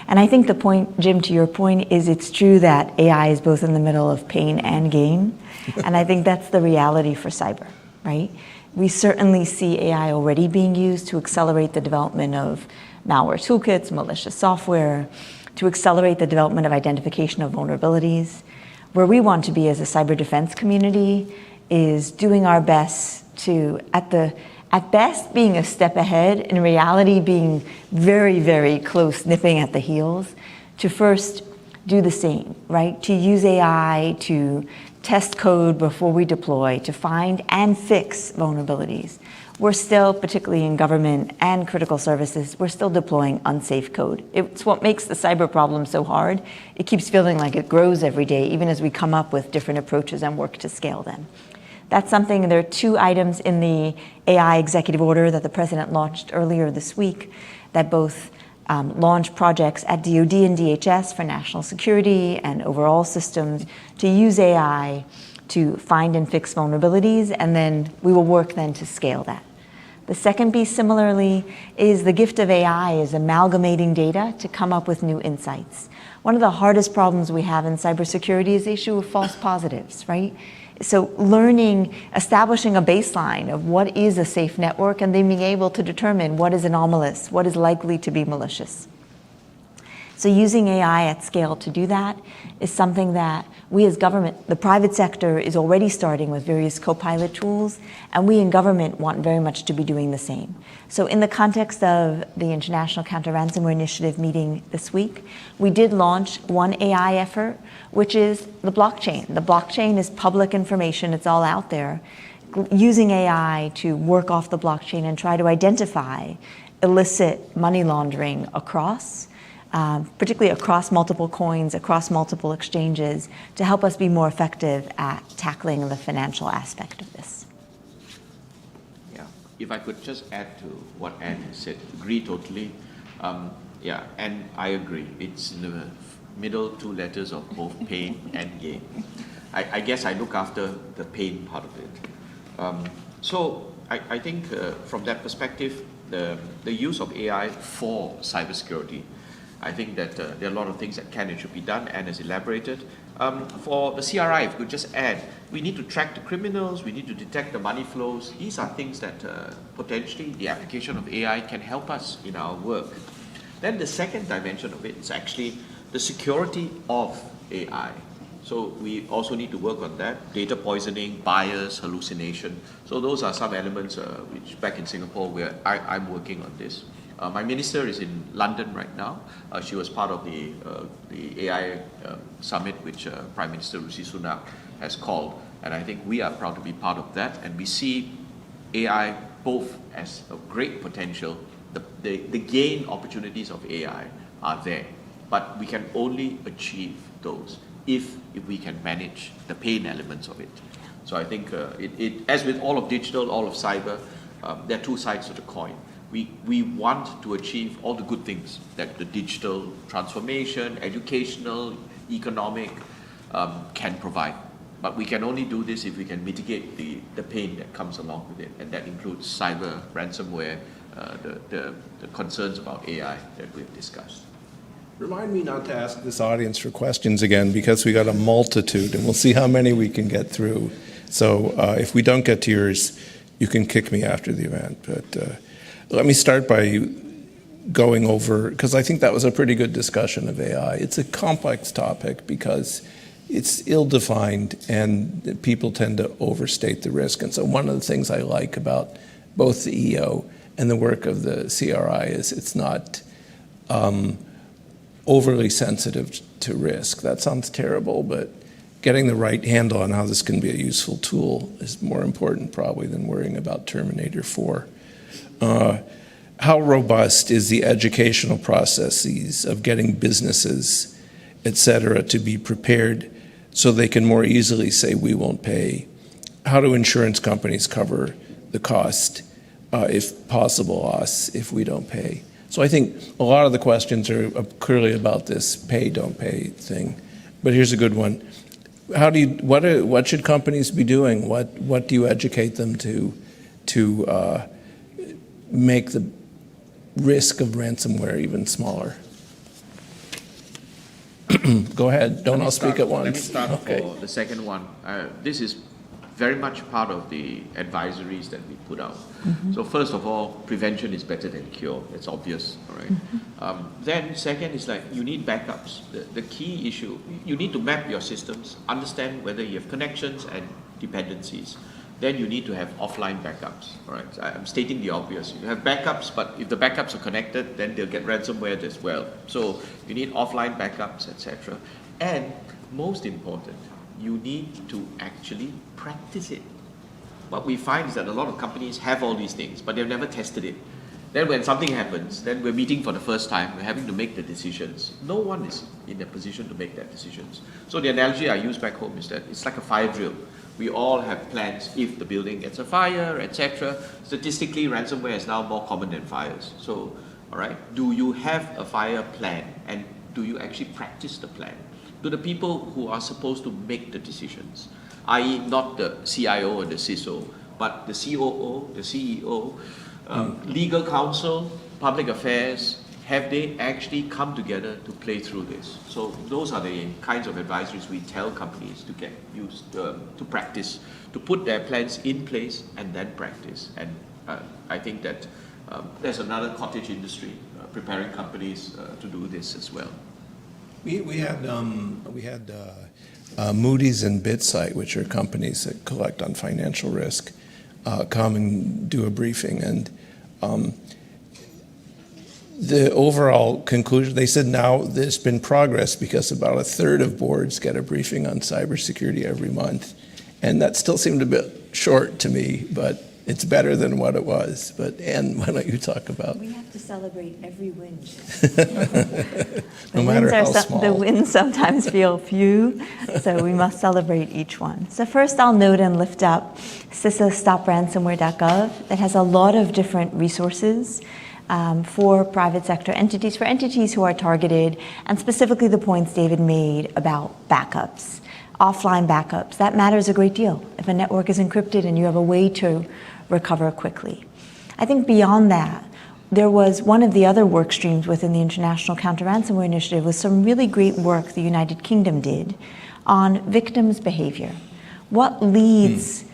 And I think the point, Jim, to your point, is it's true that AI is both in the middle of pain and gain. And I think that's the reality for cyber, right? We certainly see AI already being used to accelerate the development of malware toolkits, malicious software, to accelerate the development of identification of vulnerabilities. Where we want to be as a cyber defense community is doing our best to, at best, being a step ahead, in reality being very, very close, nipping at the heels, to first do the same, right? To use AI to test code before we deploy, to find and fix vulnerabilities. We're still, particularly in government and critical services, we're still deploying unsafe code. It's what makes the cyber problem so hard. It keeps feeling like it grows every day, even as we come up with different approaches and work to scale them. That's something, there are 2 items in the AI executive order that the president launched earlier this week that both launch projects at DoD and DHS for national security and overall systems to use AI to find and fix vulnerabilities, and then we will work then to scale that. The second piece, similarly, is the gift of AI is amalgamating data to come up with new insights. One of the hardest problems we have in cybersecurity is the issue of false positives, right? So establishing a baseline of what is a safe network and then being able to determine what is anomalous, what is likely to be malicious. So using AI at scale to do that is something that we as government, the private sector is already starting with various co-pilot tools, and we in government want very much to be doing the same. So in the context of the International Counter-Ransomware Initiative meeting this week, we did launch one AI effort, which is the blockchain. The blockchain is public information, it's all out there. Using AI to work off the blockchain and try to identify illicit money laundering across, particularly across multiple coins, across multiple exchanges, to help us be more effective at tackling the financial aspect of this. Yeah, if I could just add to what Anne said, agree totally. Yeah, and I agree. It's in the middle 2 letters of both pain and gain. I guess I look after the pain part of it. So I think from that perspective, the use of AI for cybersecurity, I think that there are a lot of things that can and should be done, and as elaborated. For the CRI, if we could just add, we need to track the criminals, we need to detect the money flows. These are things that potentially the application of AI can help us in our work. Then the second dimension of it is actually the security of AI. So we also need to work on that, data poisoning, bias, hallucination. So those are some elements which back in Singapore where I'm working on this. My minister is in London right now. She was part of the AI summit which Prime Minister Rishi Sunak has called. And I think we are proud to be part of that. And we see AI both as a great potential. The gain opportunities of AI are there. But we can only achieve those if we can manage the pain elements of it. So I think as with all of digital, all of cyber, there are two sides to the coin. We want to achieve all the good things that the digital transformation, educational, economic can provide. But we can only do this if we can mitigate the pain that comes along with it. And that includes cyber, ransomware, the concerns about AI that we've discussed. Remind me not to ask this audience for questions again, because we got a multitude, and we'll see how many we can get through. So if we don't get to yours, you can kick me after the event. But let me start by going over, because I think that was a pretty good discussion of AI. It's a complex topic because it's ill-defined and people tend to overstate the risk. And so one of the things I like about both the EO and the work of the CRI is it's not overly sensitive to risk. That sounds terrible, but getting the right handle on how this can be a useful tool is more important probably than worrying about Terminator 4. How robust is the educational processes of getting businesses, et cetera, to be prepared so they can more easily say, we won't pay? How do insurance companies cover the cost, if possible, us, if we don't pay? So I think a lot of the questions are clearly about this pay, don't pay thing. But here's a good one. What should companies be doing? What do you educate them to make the risk of ransomware even smaller? Go ahead. Don't all speak at once. Let me start Okay. for the second one. This is very much part of the advisories that we put out. Mm-hmm. So first of all, prevention is better than cure. It's obvious, all right? Mm-hmm. Then second is like you need backups. The key issue, you need to map your systems, understand whether you have connections and dependencies. Then you need to have offline backups, all right? I'm stating the obvious. You have backups, but if the backups are connected, then they'll get ransomware as well. So you need offline backups, etc. And most important, you need to actually practice it. What we find is that a lot of companies have all these things, but they've never tested it. Then when something happens, then we're meeting for the first time, we're having to make the decisions. No one is in a position to make that decisions. So the analogy I use back home is that it's like a fire drill. We all have plans if the building gets a fire, etc. Statistically, ransomware is now more common than fires. So, all right, do you have a fire plan, and do you actually practice the plan? To the people who are supposed to make the decisions, i.e. not the CIO or the CISO, but the COO, the CEO, legal counsel, public affairs, have they actually come together to play through this? So those are the kinds of advisories we tell companies to get used to practice, to put their plans in place and then practice. And I think that there's another cottage industry preparing companies to do this as well. We had Moody's and BitSight, which are companies that collect on financial risk, come and do a briefing. And the overall conclusion, they said now there's been progress because about a third of boards get a briefing on cybersecurity every month. And that still seemed a bit short to me, but it's better than what it was. But Anne, why don't you talk about? We have to celebrate every win. No matter how small. The wins sometimes feel few, so we must celebrate each one. So first I'll note and lift up CSIS.stopransomware.gov that has a lot of different resources for private sector entities, for entities who are targeted, and specifically the points David made about backups. Offline backups, that matters a great deal. If a network is encrypted and you have a way to recover quickly. I think beyond that, there was one of the other work streams within the International Counter-Ransomware Initiative was some really great work the United Kingdom did on victims' behavior. What leads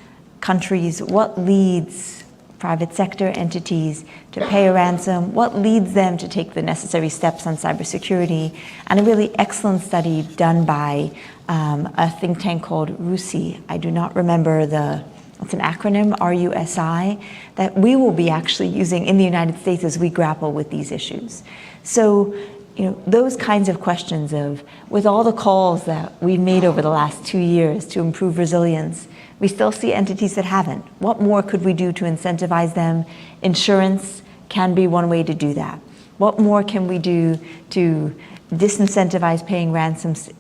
countries, what leads private sector entities to pay a ransom, what leads them to take the necessary steps on cybersecurity, and a really excellent study done by a think tank called RUSI. I do not remember it's an acronym, RUSI, that we will be actually using in the United States as we grapple with these issues. So, those kinds of questions of, with all the calls that we've made over the last 2 years to improve resilience, we still see entities that haven't. What more could we do to incentivize them? Insurance can be one way to do that. What more can we do to disincentivize paying ransoms?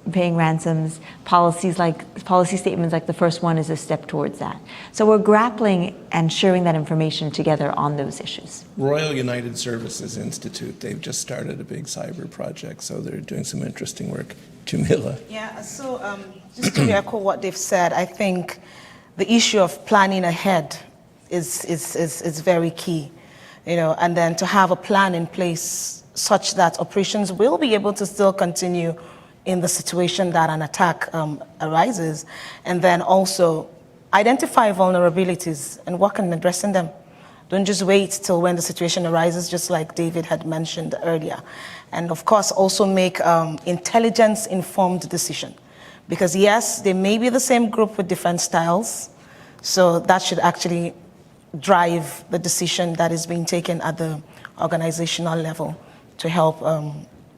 Policy statements like the first one is a step towards that. So we're grappling and sharing that information together on those issues. Royal United Services Institute, they've just started a big cyber project, so they're doing some interesting work. Jamila. Yeah, so just to echo what they've said, I think the issue of planning ahead is very key, and then to have a plan in place such that operations will be able to still continue in the situation that an attack arises, and then also identify vulnerabilities and work on addressing them. Don't just wait till when the situation arises, just like David had mentioned earlier. And of course, also make intelligence-informed decision. Because yes, they may be the same group with different styles, so that should actually drive the decision that is being taken at the organizational level to help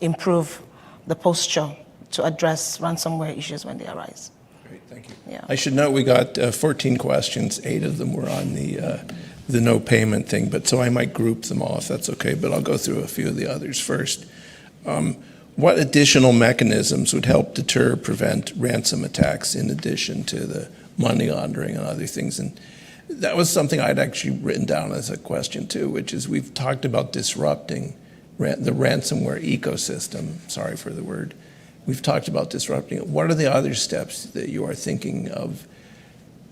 improve the posture to address ransomware issues when they arise. Great, thank you. Yeah. I should note we got 14 questions. 8 of them were on the no payment thing, but so I might group them all if that's okay, but I'll go through a few of the others first. What additional mechanisms would help deter, prevent ransom attacks in addition to the money laundering and other things? And that was something I'd actually written down as a question too, which is we've talked about disrupting the ransomware ecosystem. Sorry for the word. We've talked about disrupting it. What are the other steps that you are thinking of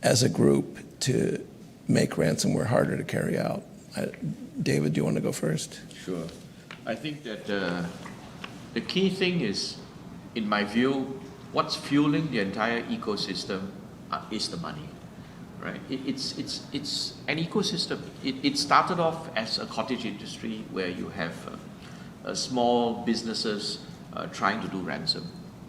as a group to make ransomware harder to carry out? David, do you want to go first? Sure. I think that the key thing is, in my view, what's fueling the entire ecosystem is the money, right? It's an ecosystem. It started off as a cottage industry where you have small businesses trying to do ransom,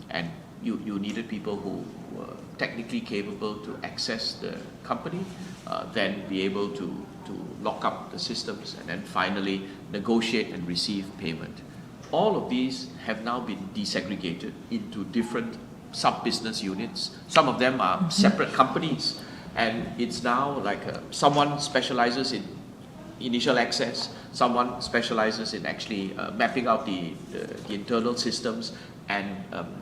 and you needed people who were technically capable to access the company, then be able to lock up the systems, and then finally negotiate and receive payment. All of these have now been desegregated into different sub-business units. Some of them are separate companies, and it's now like someone specializes in initial access, someone specializes in actually mapping out the internal systems and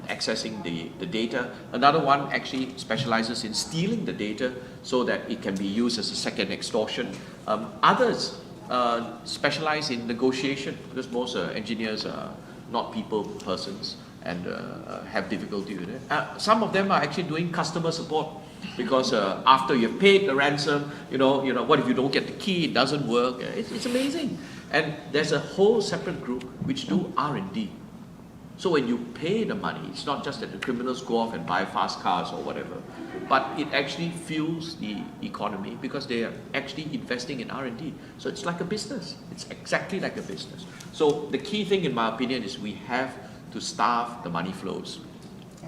accessing the data. Another one actually specializes in stealing the data so that it can be used as a second extortion. Others specialize in negotiation, because most engineers are not people persons and have difficulty with it. Some of them are actually doing customer support, because after you've paid the ransom, what if you don't get the key, it doesn't work. It's amazing. And there's a whole separate group which do R&D. So when you pay the money, it's not just that the criminals go off and buy fast cars or whatever, but it actually fuels the economy because they are actually investing in R&D. So it's like a business. It's exactly like a business. So the key thing, in my opinion, is we have to starve the money flows.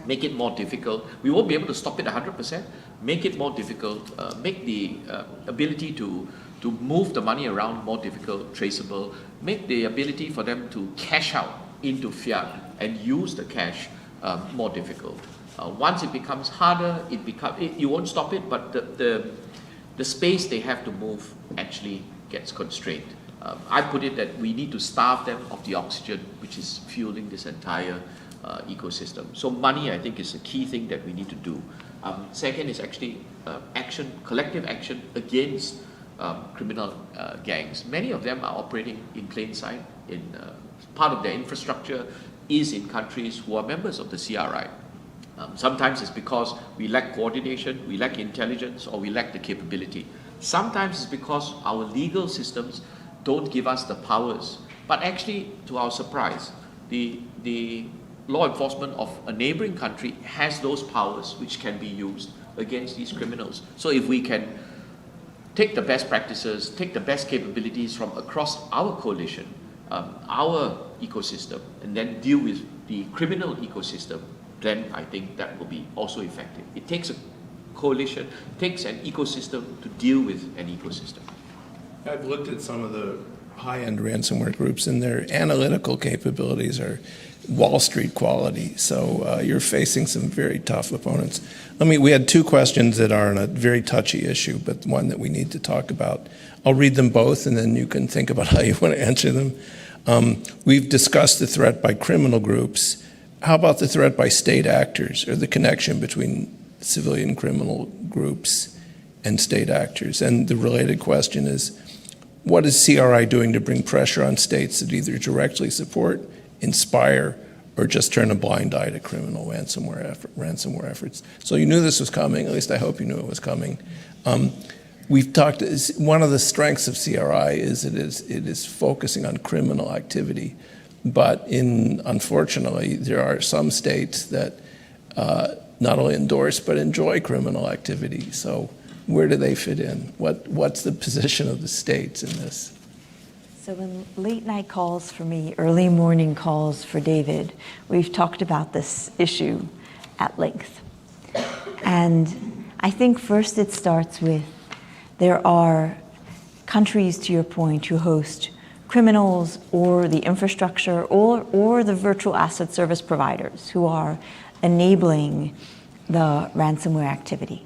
Make it more difficult. We won't be able to stop it 100%. Make it more difficult. Make the ability to move the money around more difficult, traceable. Make the ability for them to cash out into fiat and use the cash more difficult. Once it becomes harder, you won't stop it, but the space they have to move actually gets constrained. I put it that we need to starve them of the oxygen which is fueling this entire ecosystem. So money, I think, is a key thing that we need to do. Second is actually collective action against criminal gangs. Many of them are operating in plain sight. Part of their infrastructure is in countries who are members of the CRI. Sometimes it's because we lack coordination, we lack intelligence, or we lack the capability. Sometimes it's because our legal systems don't give us the powers. But actually, to our surprise, the law enforcement of a neighboring country has those powers which can be used against these criminals. So if we can take the best practices, take the best capabilities from across our coalition, our ecosystem, and then deal with the criminal ecosystem, then I think that will be also effective. It takes a coalition, takes an ecosystem to deal with an ecosystem. I've looked at some of the high-end ransomware groups, and their analytical capabilities are Wall Street quality. So you're facing some very tough opponents. We had two questions that are on a very touchy issue, but one that we need to talk about. I'll read them both, and then you can think about how you want to answer them. We've discussed the threat by criminal groups. How about the threat by state actors, or the connection between civilian criminal groups and state actors? And the related question is, what is CRI doing to bring pressure on states that either directly support, inspire, or just turn a blind eye to criminal ransomware efforts? So you knew this was coming, at least I hope you knew it was coming. We've talked, one of the strengths of CRI is it is focusing on criminal activity, but unfortunately, there are some states that not only endorse but enjoy criminal activity. So where do they fit in? What's the position of the states in this? So in late night calls for me, early morning calls for David, we've talked about this issue at length. And I think first it starts with, there are countries, to your point, who host criminals or the infrastructure or the virtual asset service providers who are enabling the ransomware activity.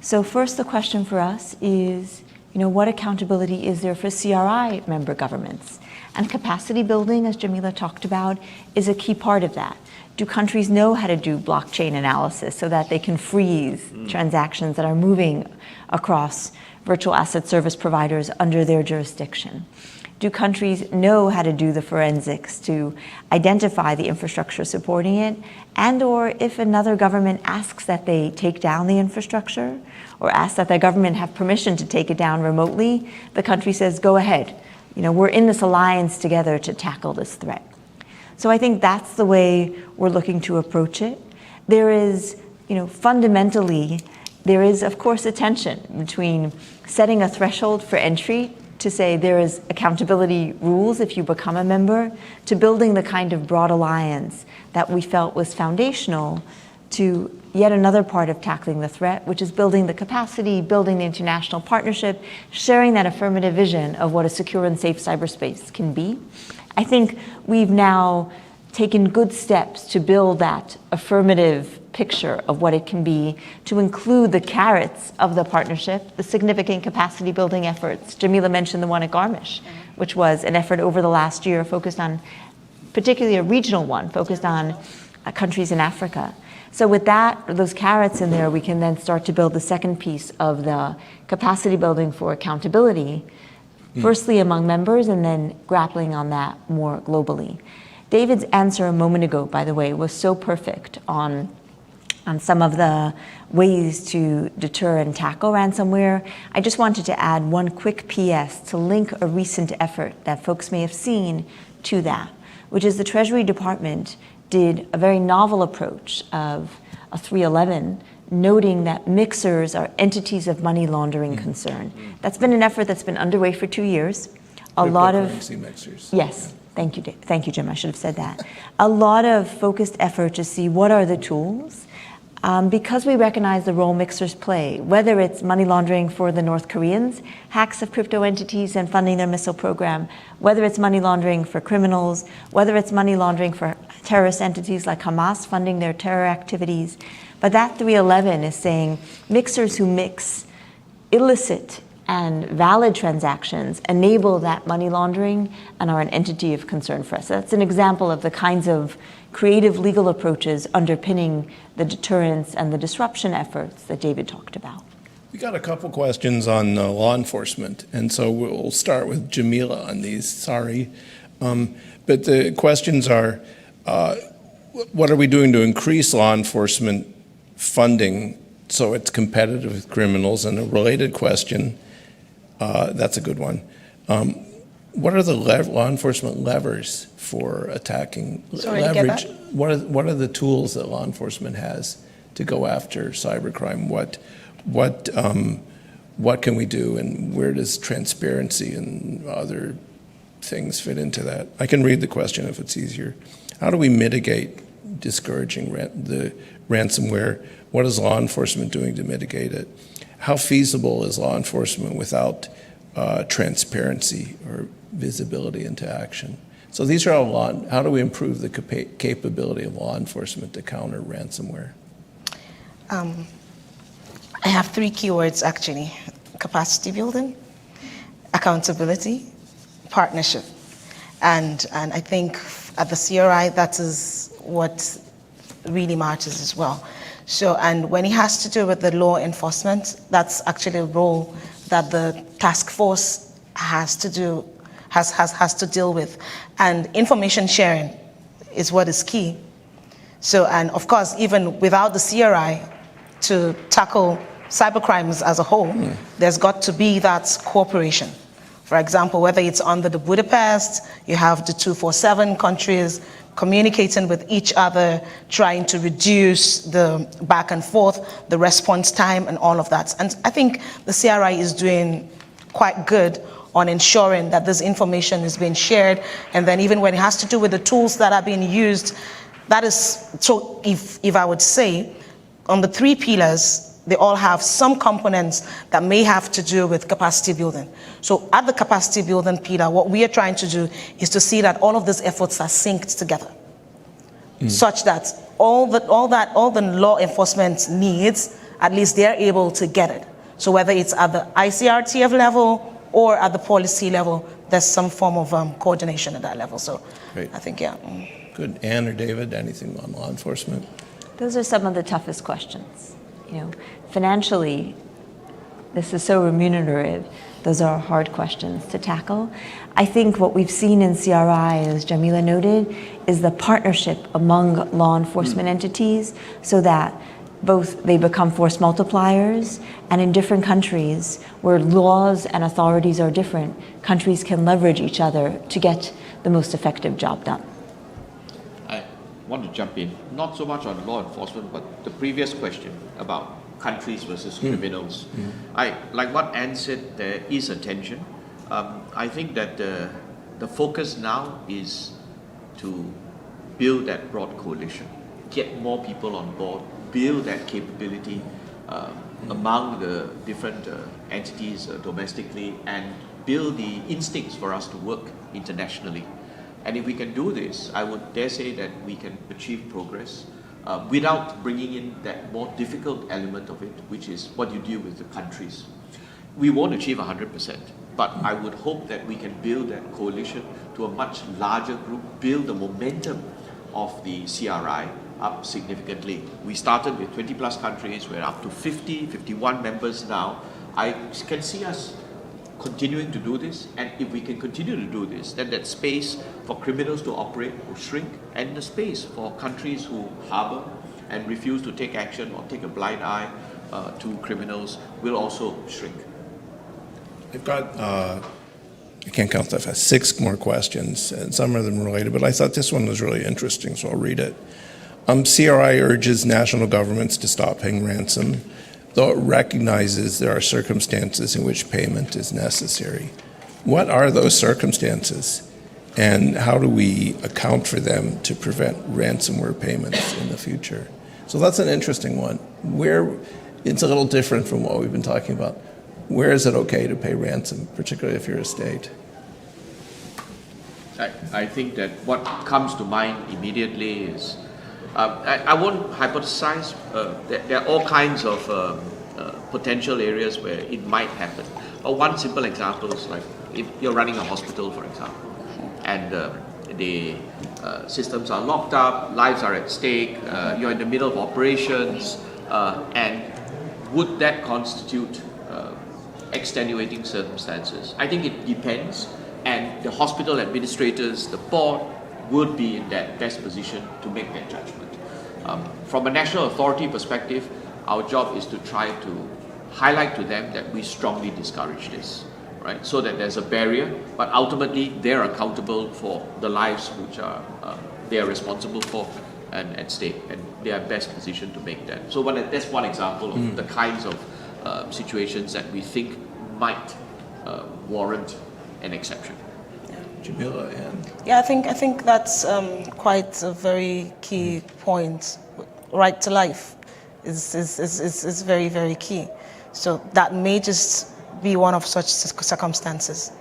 So first, the question for us is, what accountability is there for CRI member governments? And capacity building, as Jamila talked about, is a key part of that. Do countries know how to do blockchain analysis so that they can freeze transactions that are moving across virtual asset service providers under their jurisdiction? Do countries know how to do the forensics to identify the infrastructure supporting it? And or if another government asks that they take down the infrastructure or asks that the government have permission to take it down remotely, the country says, go ahead. We're in this alliance together to tackle this threat. So I think that's the way we're looking to approach it. There is, fundamentally, there is, of course, a tension between setting a threshold for entry to say there is accountability rules if you become a member, to building the kind of broad alliance that we felt was foundational to yet another part of tackling the threat, which is building the capacity, building the international partnership, sharing that affirmative vision of what a secure and safe cyberspace can be. I think we've now taken good steps to build that affirmative picture of what it can be, to include the carrots of the partnership, the significant capacity building efforts. Jamila mentioned the one at Garmisch, which was an effort over the last year focused on, particularly a regional one, focused on countries in Africa. So with those carrots in there, we can then start to build the second piece of the capacity building for accountability, firstly among members and then grappling on that more globally. David's answer a moment ago, by the way, was so perfect on some of the ways to deter and tackle ransomware. I just wanted to add one quick PS to link a recent effort that folks may have seen to that, which is the Treasury Department did a very novel approach of a 311, noting that mixers are entities of money laundering concern. That's been an effort that's been underway for 2 years. A lot of Cryptocurrency mixers. Yes. Thank you, Jim. I should have said that. A lot of focused effort to see what are the tools, because we recognize the role mixers play, whether it's money laundering for the North Koreans, hacks of crypto entities and funding their missile program, whether it's money laundering for criminals, whether it's money laundering for terrorist entities like Hamas funding their terror activities. But that 311 is saying mixers who mix illicit and valid transactions enable that money laundering and are an entity of concern for us. That's an example of the kinds of creative legal approaches underpinning the deterrence and the disruption efforts that David talked about. We got a couple questions on law enforcement, and so we'll start with Jamila on these, sorry. But the questions are, what are we doing to increase law enforcement funding so it's competitive with criminals? And a related question, that's a good one. What are the law enforcement levers for attacking leverage? What are the tools that law enforcement has to go after cybercrime? what can we do, and where does transparency and other things fit into that? I can read the question if it's easier. How do we mitigate discouraging the ransomware? What is law enforcement doing to mitigate it? How feasible is law enforcement without transparency or visibility into action? So these are all how do we improve the capability of law enforcement to counter ransomware? I have 3 keywords actually: capacity building, accountability, partnership. And I think at the CRI, that is what really matters as well. So, and when it has to do with the law enforcement, that's actually a role that the task force has to deal with. And information sharing is what is key. So, and of course, even without the CRI to tackle cybercrimes as a whole, there's got to be that cooperation. For example, whether it's under the Budapest, you have the 247 countries communicating with each other, trying to reduce the back and forth, the response time, and all of that. And I think the CRI is doing quite good on ensuring that this information is being shared. And then even when it has to do with the tools that are being used, that is, so if I would say, on the 3 pillars, they all have some components that may have to do with capacity building. So at the capacity building pillar, what we are trying to do is to see that all of these efforts are synced together, such that all the law enforcement needs, at least they're able to get it. So whether it's at the ICRTF level or at the policy level, there's some form of coordination at that level. So Great. I think, yeah. Good. Ann or David, anything on law enforcement? Those are some of the toughest questions. You know, financially, this is so remunerative. Those are hard questions to tackle. I think what we've seen in CRI, as Jamila noted, is the partnership among law enforcement entities so that both they become force multipliers, and in different countries where laws and authorities are different, countries can leverage each other to get the most effective job done. I want to jump in, not so much on law enforcement, but the previous question about countries versus criminals. Like what Anne said, there is a tension. I think that the focus now is to build that broad coalition, get more people on board, build that capability among the different entities domestically, and build the instincts for us to work internationally. And if we can do this, I would dare say that we can achieve progress without bringing in that more difficult element of it, which is what you do with the countries. We won't achieve 100%, but I would hope that we can build that coalition to a much larger group, build the momentum of the CRI up significantly. We started with 20 plus countries, we're up to 50, 51 members now. I can see us continuing to do this, and if we can continue to do this, then that space for criminals to operate will shrink, and the space for countries who harbor and refuse to take action or take a blind eye to criminals will also shrink. I've got, I can't count that fast, 6 more questions, and some of them related, but I thought this one was really interesting, so I'll read it. CRI urges national governments to stop paying ransom, though it recognizes there are circumstances in which payment is necessary. What are those circumstances, and how do we account for them to prevent ransomware payments in the future? So that's an interesting one. Where it's a little different from what we've been talking about. Where is it okay to pay ransom, particularly if you're a state? I think that what comes to mind immediately is I won't hypothesize. There are all kinds of potential areas where it might happen. But one simple example is like if you're running a hospital, for example, and the systems are locked up, lives are at stake, you're in the middle of operations, and would that constitute extenuating circumstances? I think it depends, and the hospital administrators, the board, would be in that best position to make that judgment. From a national authority perspective, our job is to try to highlight to them that we strongly discourage this, right? So that there's a barrier, but ultimately they're accountable for the lives which are they are responsible for and at stake, and they are best positioned to make that. So that's one example of the kinds of situations that we think might warrant an exception. Jamila and Yeah, I think that's quite a very key point. Right to life is very, very key. So that may just be one of such circumstances.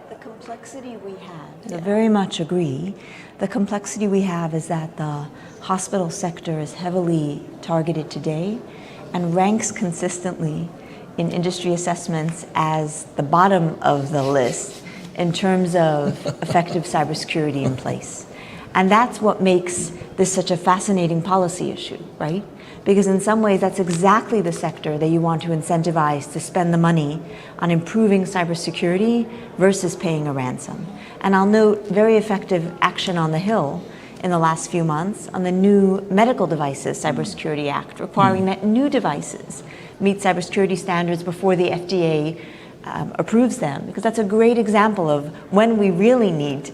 The complexity we have, I very much agree. The complexity we have is that the hospital sector is heavily targeted today and ranks consistently in industry assessments as the bottom of the list in terms of effective cybersecurity in place. And that's what makes this such a fascinating policy issue, right? Because in some ways, that's exactly the sector that you want to incentivize to spend the money on improving cybersecurity versus paying a ransom. And I'll note very effective action on the Hill in the last few months on the new Medical Devices Cybersecurity Act, requiring that new devices meet cybersecurity standards before the FDA approves them, because that's a great example of when we really need,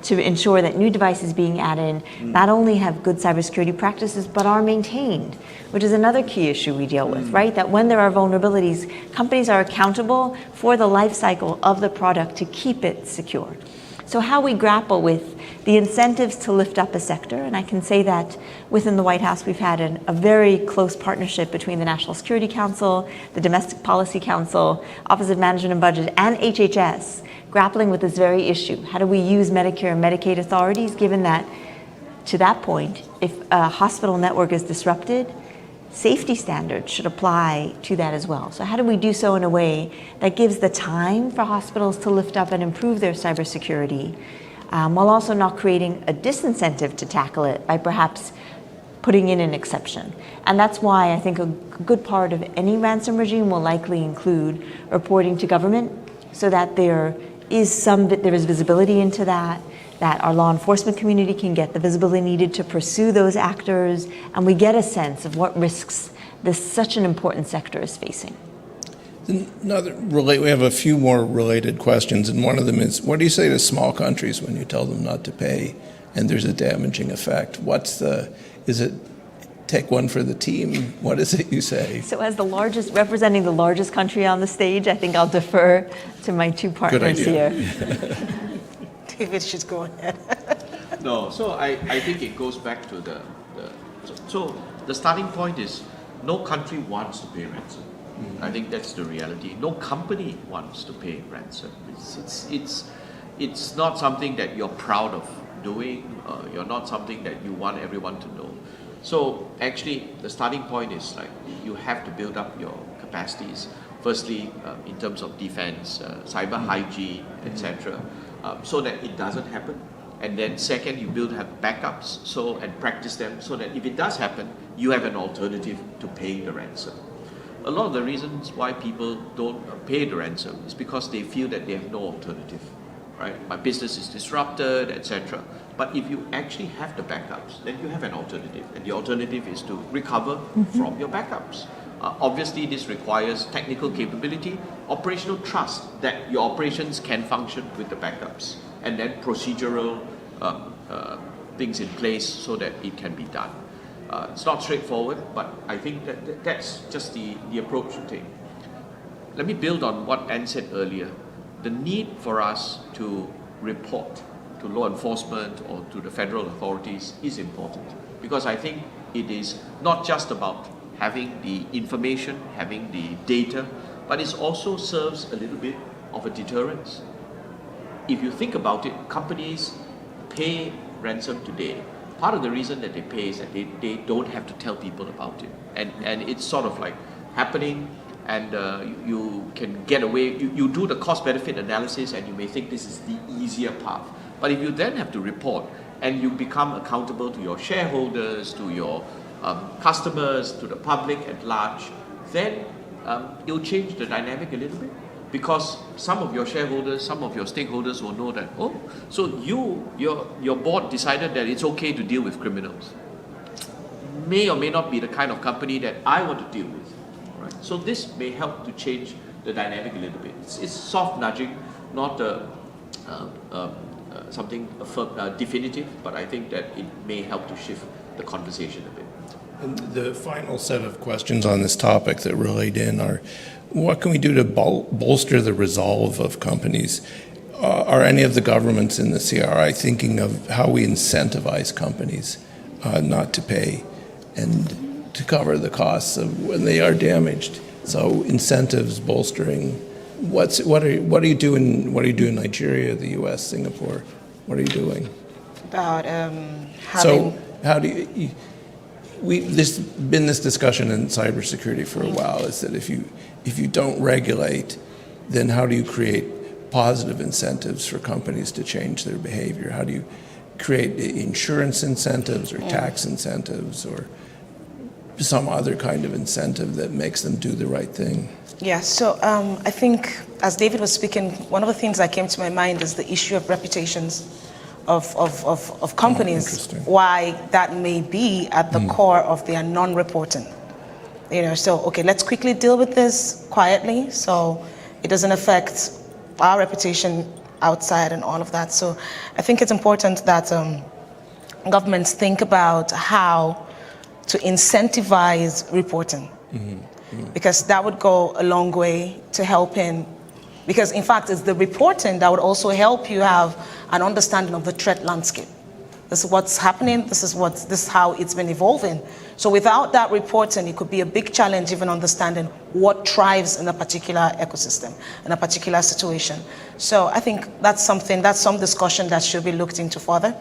to ensure that new devices being added not only have good cybersecurity practices, but are maintained, which is another key issue we deal with, right? That when there are vulnerabilities, companies are accountable for the life cycle of the product to keep it secure. So how we grapple with the incentives to lift up a sector, and I can say that within the White House we've had a very close partnership between the National Security Council, the Domestic Policy Council, Office of Management and Budget, and HHS, grappling with this very issue. How do we use Medicare and Medicaid authorities, given that, to that point, if a hospital network is disrupted, safety standards should apply to that as well. So how do we do so in a way that gives the time for hospitals to lift up and improve their cybersecurity, while also not creating a disincentive to tackle it by perhaps putting in an exception? And that's why I think a good part of any ransom regime will likely include reporting to government, so that there is visibility into that our law enforcement community can get the visibility needed to pursue those actors, and we get a sense of what risks such an important sector is facing. we have a few more related questions, and one of them is, what do you say to small countries when you tell them not to pay and there's a damaging effect? Is it take one for the team? What is it you say? So as representing the largest country on the stage, I think I'll defer to my two partners here. David should go ahead. No, so I think it goes back to so the starting point is no country wants to pay ransom. I think that's the reality. No company wants to pay ransom. It's not something that you're proud of doing. You're not something that you want everyone to know. So actually, the starting point is like you have to build up your capacities. Firstly, in terms of defense, cyber hygiene, etc., so that it doesn't happen. And then second, you have backups and practice them so that if it does happen, you have an alternative to paying the ransom. A lot of the reasons why people don't pay the ransom is because they feel that they have no alternative, right? My business is disrupted, etc. But if you actually have the backups, then you have an alternative. And the alternative is to recover from your backups. Obviously, this requires technical capability, operational trust that your operations can function with the backups, and then procedural things in place so that it can be done. It's not straightforward, but I think that's just the approach to take. Let me build on what Anne said earlier. The need for us to report to law enforcement or to the federal authorities is important, because I think it is not just about having the information, having the data, but it also serves a little bit of a deterrence. If you think about it, companies pay ransom today. Part of the reason that they pay is that they don't have to tell people about it. And it's sort of like happening, and you can get away. You do the cost-benefit analysis and you may think this is the easier path. But if you then have to report and you become accountable to your shareholders, to your customers, to the public at large, then it'll change the dynamic a little bit, because some of your shareholders, some of your stakeholders will know that, oh, so your board decided that it's okay to deal with criminals. May or may not be the kind of company that I want to deal with. Right? So this may help to change the dynamic a little bit. It's soft nudging, not something definitive, but I think that it may help to shift the conversation a bit. And the final set of questions on this topic that relate in are, what can we do to bolster the resolve of companies? Are any of the governments in the CRI thinking of how we incentivize companies not to pay and to cover the costs of when they are damaged? So incentives, bolstering. What are you doing? What do you do in Nigeria, the U.S., Singapore? What are you doing? About So how do you? There's been this discussion in cybersecurity for a while. Is that if you don't regulate, then how do you create positive incentives for companies to change their behavior? How do you create insurance incentives or tax incentives or some other kind of incentive that makes them do the right thing? Yeah, so I think as David was speaking, one of the things that came to my mind is the issue of reputations of companies, interesting. why that may be at the core of their non-reporting. So, okay, let's quickly deal with this quietly so it doesn't affect our reputation outside and all of that. So I think it's important that governments think about how to incentivize reporting, because that would go a long way to helping. Because in fact, it's the reporting that would also help you have an understanding of the threat landscape. This is what's happening. This is how it's been evolving. So without that reporting, it could be a big challenge even understanding what thrives in a particular ecosystem, in a particular situation. So I think that's some discussion that should be looked into further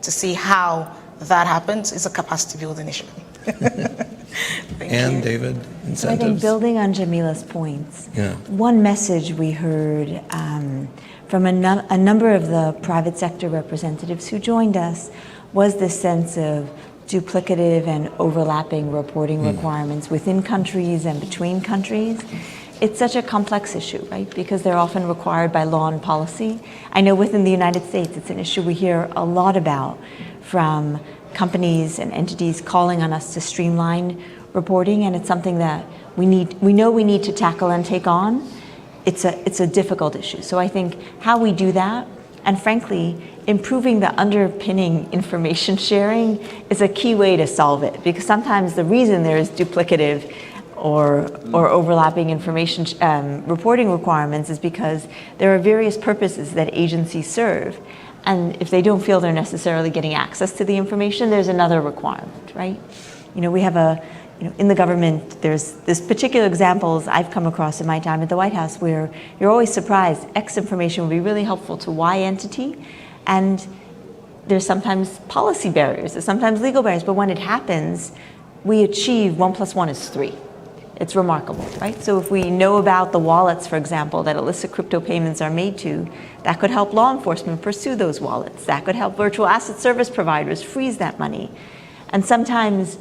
to see how that happens. It's a capacity building issue. And David, incentives? So I think building on Jamila's points, Yeah. one message we heard from a number of the private sector representatives who joined us was this sense of duplicative and overlapping reporting requirements within countries and between countries. It's such a complex issue, right? Because they're often required by law and policy. I know within the United States, it's an issue we hear a lot about from companies and entities calling on us to streamline reporting, and it's something that we know we need to tackle and take on. It's a difficult issue. So I think how we do that, and frankly, improving the underpinning information sharing is a key way to solve it, because sometimes the reason there is duplicative or overlapping information reporting requirements is because there are various purposes that agencies serve. And if they don't feel they're necessarily getting access to the information, there's another requirement, right? We have in the government, there's this particular examples I've come across in my time at the White House where you're always surprised X information would be really helpful to Y entity. And there's sometimes policy barriers, there's sometimes legal barriers, but when it happens, we achieve 1 + 1 is 3. It's remarkable, right? So if we know about the wallets, for example, that illicit crypto payments are made to, that could help law enforcement pursue those wallets. That could help virtual asset service providers freeze that money. And sometimes,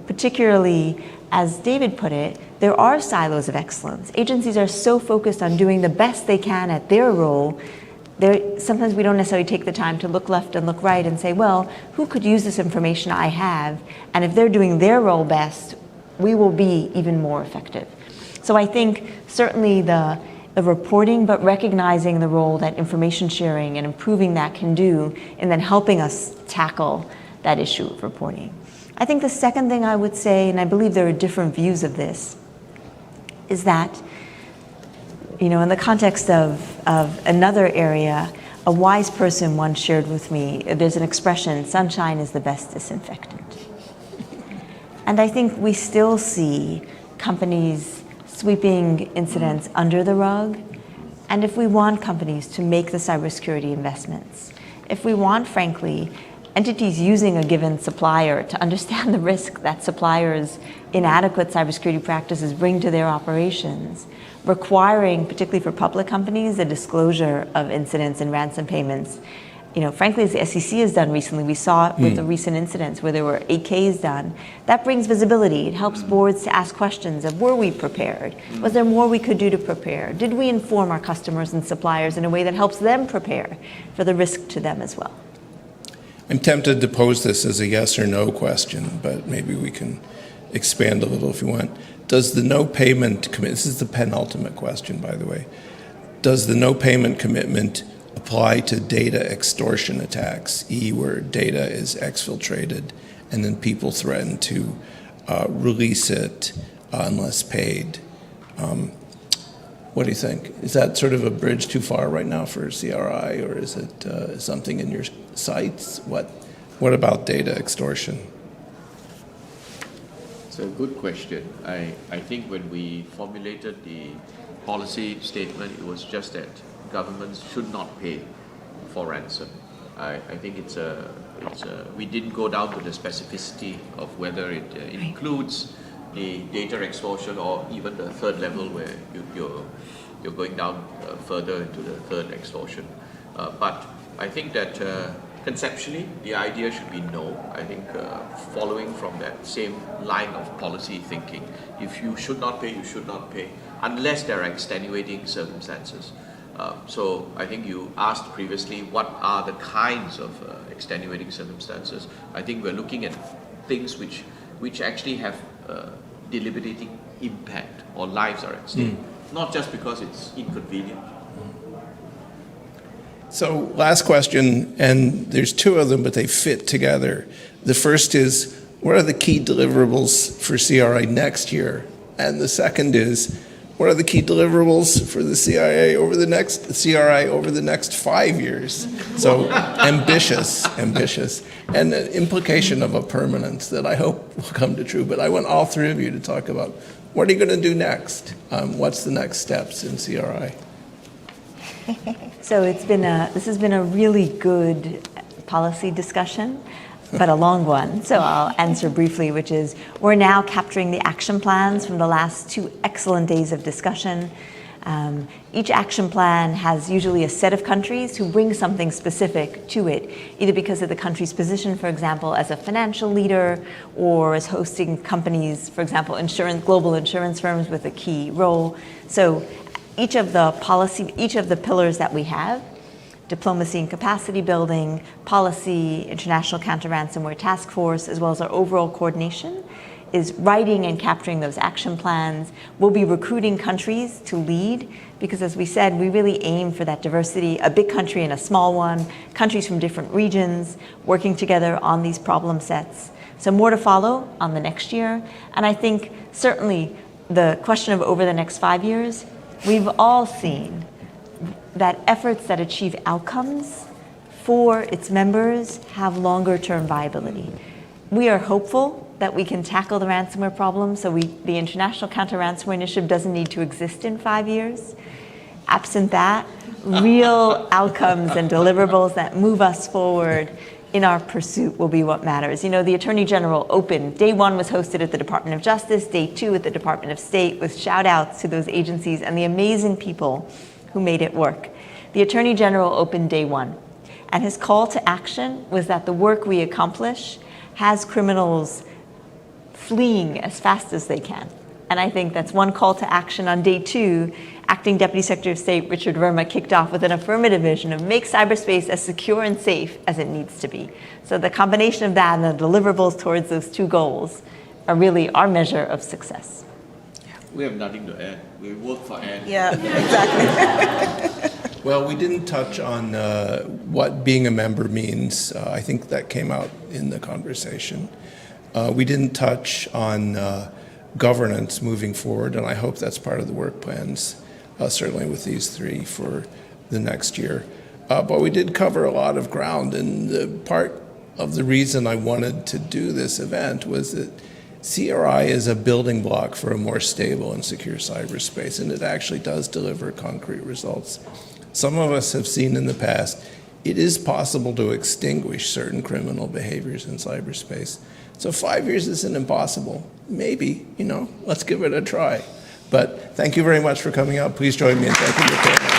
particularly as David put it, there are silos of excellence. Agencies are so focused on doing the best they can at their role, sometimes we don't necessarily take the time to look left and look right and say, well, who could use this information I have? And if they're doing their role best, we will be even more effective. So I think certainly the reporting, but recognizing the role that information sharing and improving that can do, and then helping us tackle that issue of reporting. I think the second thing I would say, and I believe there are different views of this, is that, in the context of another area, a wise person once shared with me, there's an expression, sunshine is the best disinfectant. And I think we still see companies sweeping incidents under the rug. And if we want companies to make the cybersecurity investments, if we want, frankly, entities using a given supplier to understand the risk that suppliers' inadequate cybersecurity practices bring to their operations, requiring, particularly for public companies, the disclosure of incidents and ransom payments. Frankly, as the SEC has done recently, we saw it with the recent incidents where there were 8Ks done. That brings visibility. It helps boards to ask questions of, were we prepared? Was there more we could do to prepare? Did we inform our customers and suppliers in a way that helps them prepare for the risk to them as well? I'm tempted to pose this as a yes or no question, but maybe we can expand a little if you want. Does the no payment commitment, this is the penultimate question, by the way, does the no payment commitment apply to data extortion attacks, where data is exfiltrated and then people threaten to release it unless paid. What do you think? Is that sort of a bridge too far right now for CRI, or is it something in your sights? What about data extortion? It's a good question. I think when we formulated the policy statement, it was just that governments should not pay for ransom. I think we didn't go down to the specificity of whether it includes the data extortion or even the third level where you're going down further into the third extortion. But I think that conceptually the idea should be no. I think following from that same line of policy thinking, if you should not pay, you should not pay unless there are extenuating circumstances. So I think you asked previously what are the kinds of extenuating circumstances. I think we're looking at things which actually have debilitating impact or lives are at stake, not just because it's inconvenient. So last question, and there's two of them, but they fit together. The first is, what are the key deliverables for CRI next year? And the second is, what are the key deliverables for the CRI over the next 5 years? So ambitious, and an implication of a permanence that I hope will come to true. But I want all three of you to talk about, what are you going to do next? What's the next steps in CRI? So this has been a really good policy discussion, but a long one. So I'll answer briefly, which is we're now capturing the action plans from the last 2 excellent days of discussion. Each action plan has usually a set of countries who bring something specific to it, either because of the country's position, for example, as a financial leader, or as hosting companies, for example, global insurance firms with a key role. So each of the pillars that we have, diplomacy and capacity building, policy, international counter-ransomware task force, as well as our overall coordination, is writing and capturing those action plans. We'll be recruiting countries to lead, because as we said, we really aim for that diversity, a big country and a small one, countries from different regions, working together on these problem sets. So more to follow on the next year. And I think certainly the question of over the next 5 years, we've all seen that efforts that achieve outcomes for its members have longer term viability. We are hopeful that we can tackle the ransomware problem, so the International Counter-Ransomware Initiative doesn't need to exist in 5 years. Absent that, real outcomes and deliverables that move us forward in our pursuit will be what matters. You know, the Attorney General Open, day 1 was hosted at the Department of Justice, day 2 at the Department of State, with shout outs to those agencies and the amazing people who made it work. The Attorney General opened day 1, and his call to action was that the work we accomplish has criminals fleeing as fast as they can. And I think that's one call to action. On day 2, Acting Deputy Secretary of State Richard Verma kicked off with an affirmative vision of make cyberspace as secure and safe as it needs to be. So the combination of that and the deliverables towards those 2 goals are really our measure of success. We have nothing to add. We work for Anne. Yeah, exactly. Well, we didn't touch on what being a member means. I think that came out in the conversation. We didn't touch on governance moving forward, and I hope that's part of the work plans, certainly with these 3 for the next year. But we did cover a lot of ground, and the part of the reason I wanted to do this event was that CRI is a building block for a more stable and secure cyberspace, and it actually does deliver concrete results. Some of us have seen in the past, it is possible to extinguish certain criminal behaviors in cyberspace. So 5 years isn't impossible. Maybe, let's give it a try. But thank you very much for coming out. Please join me in thanking the panel.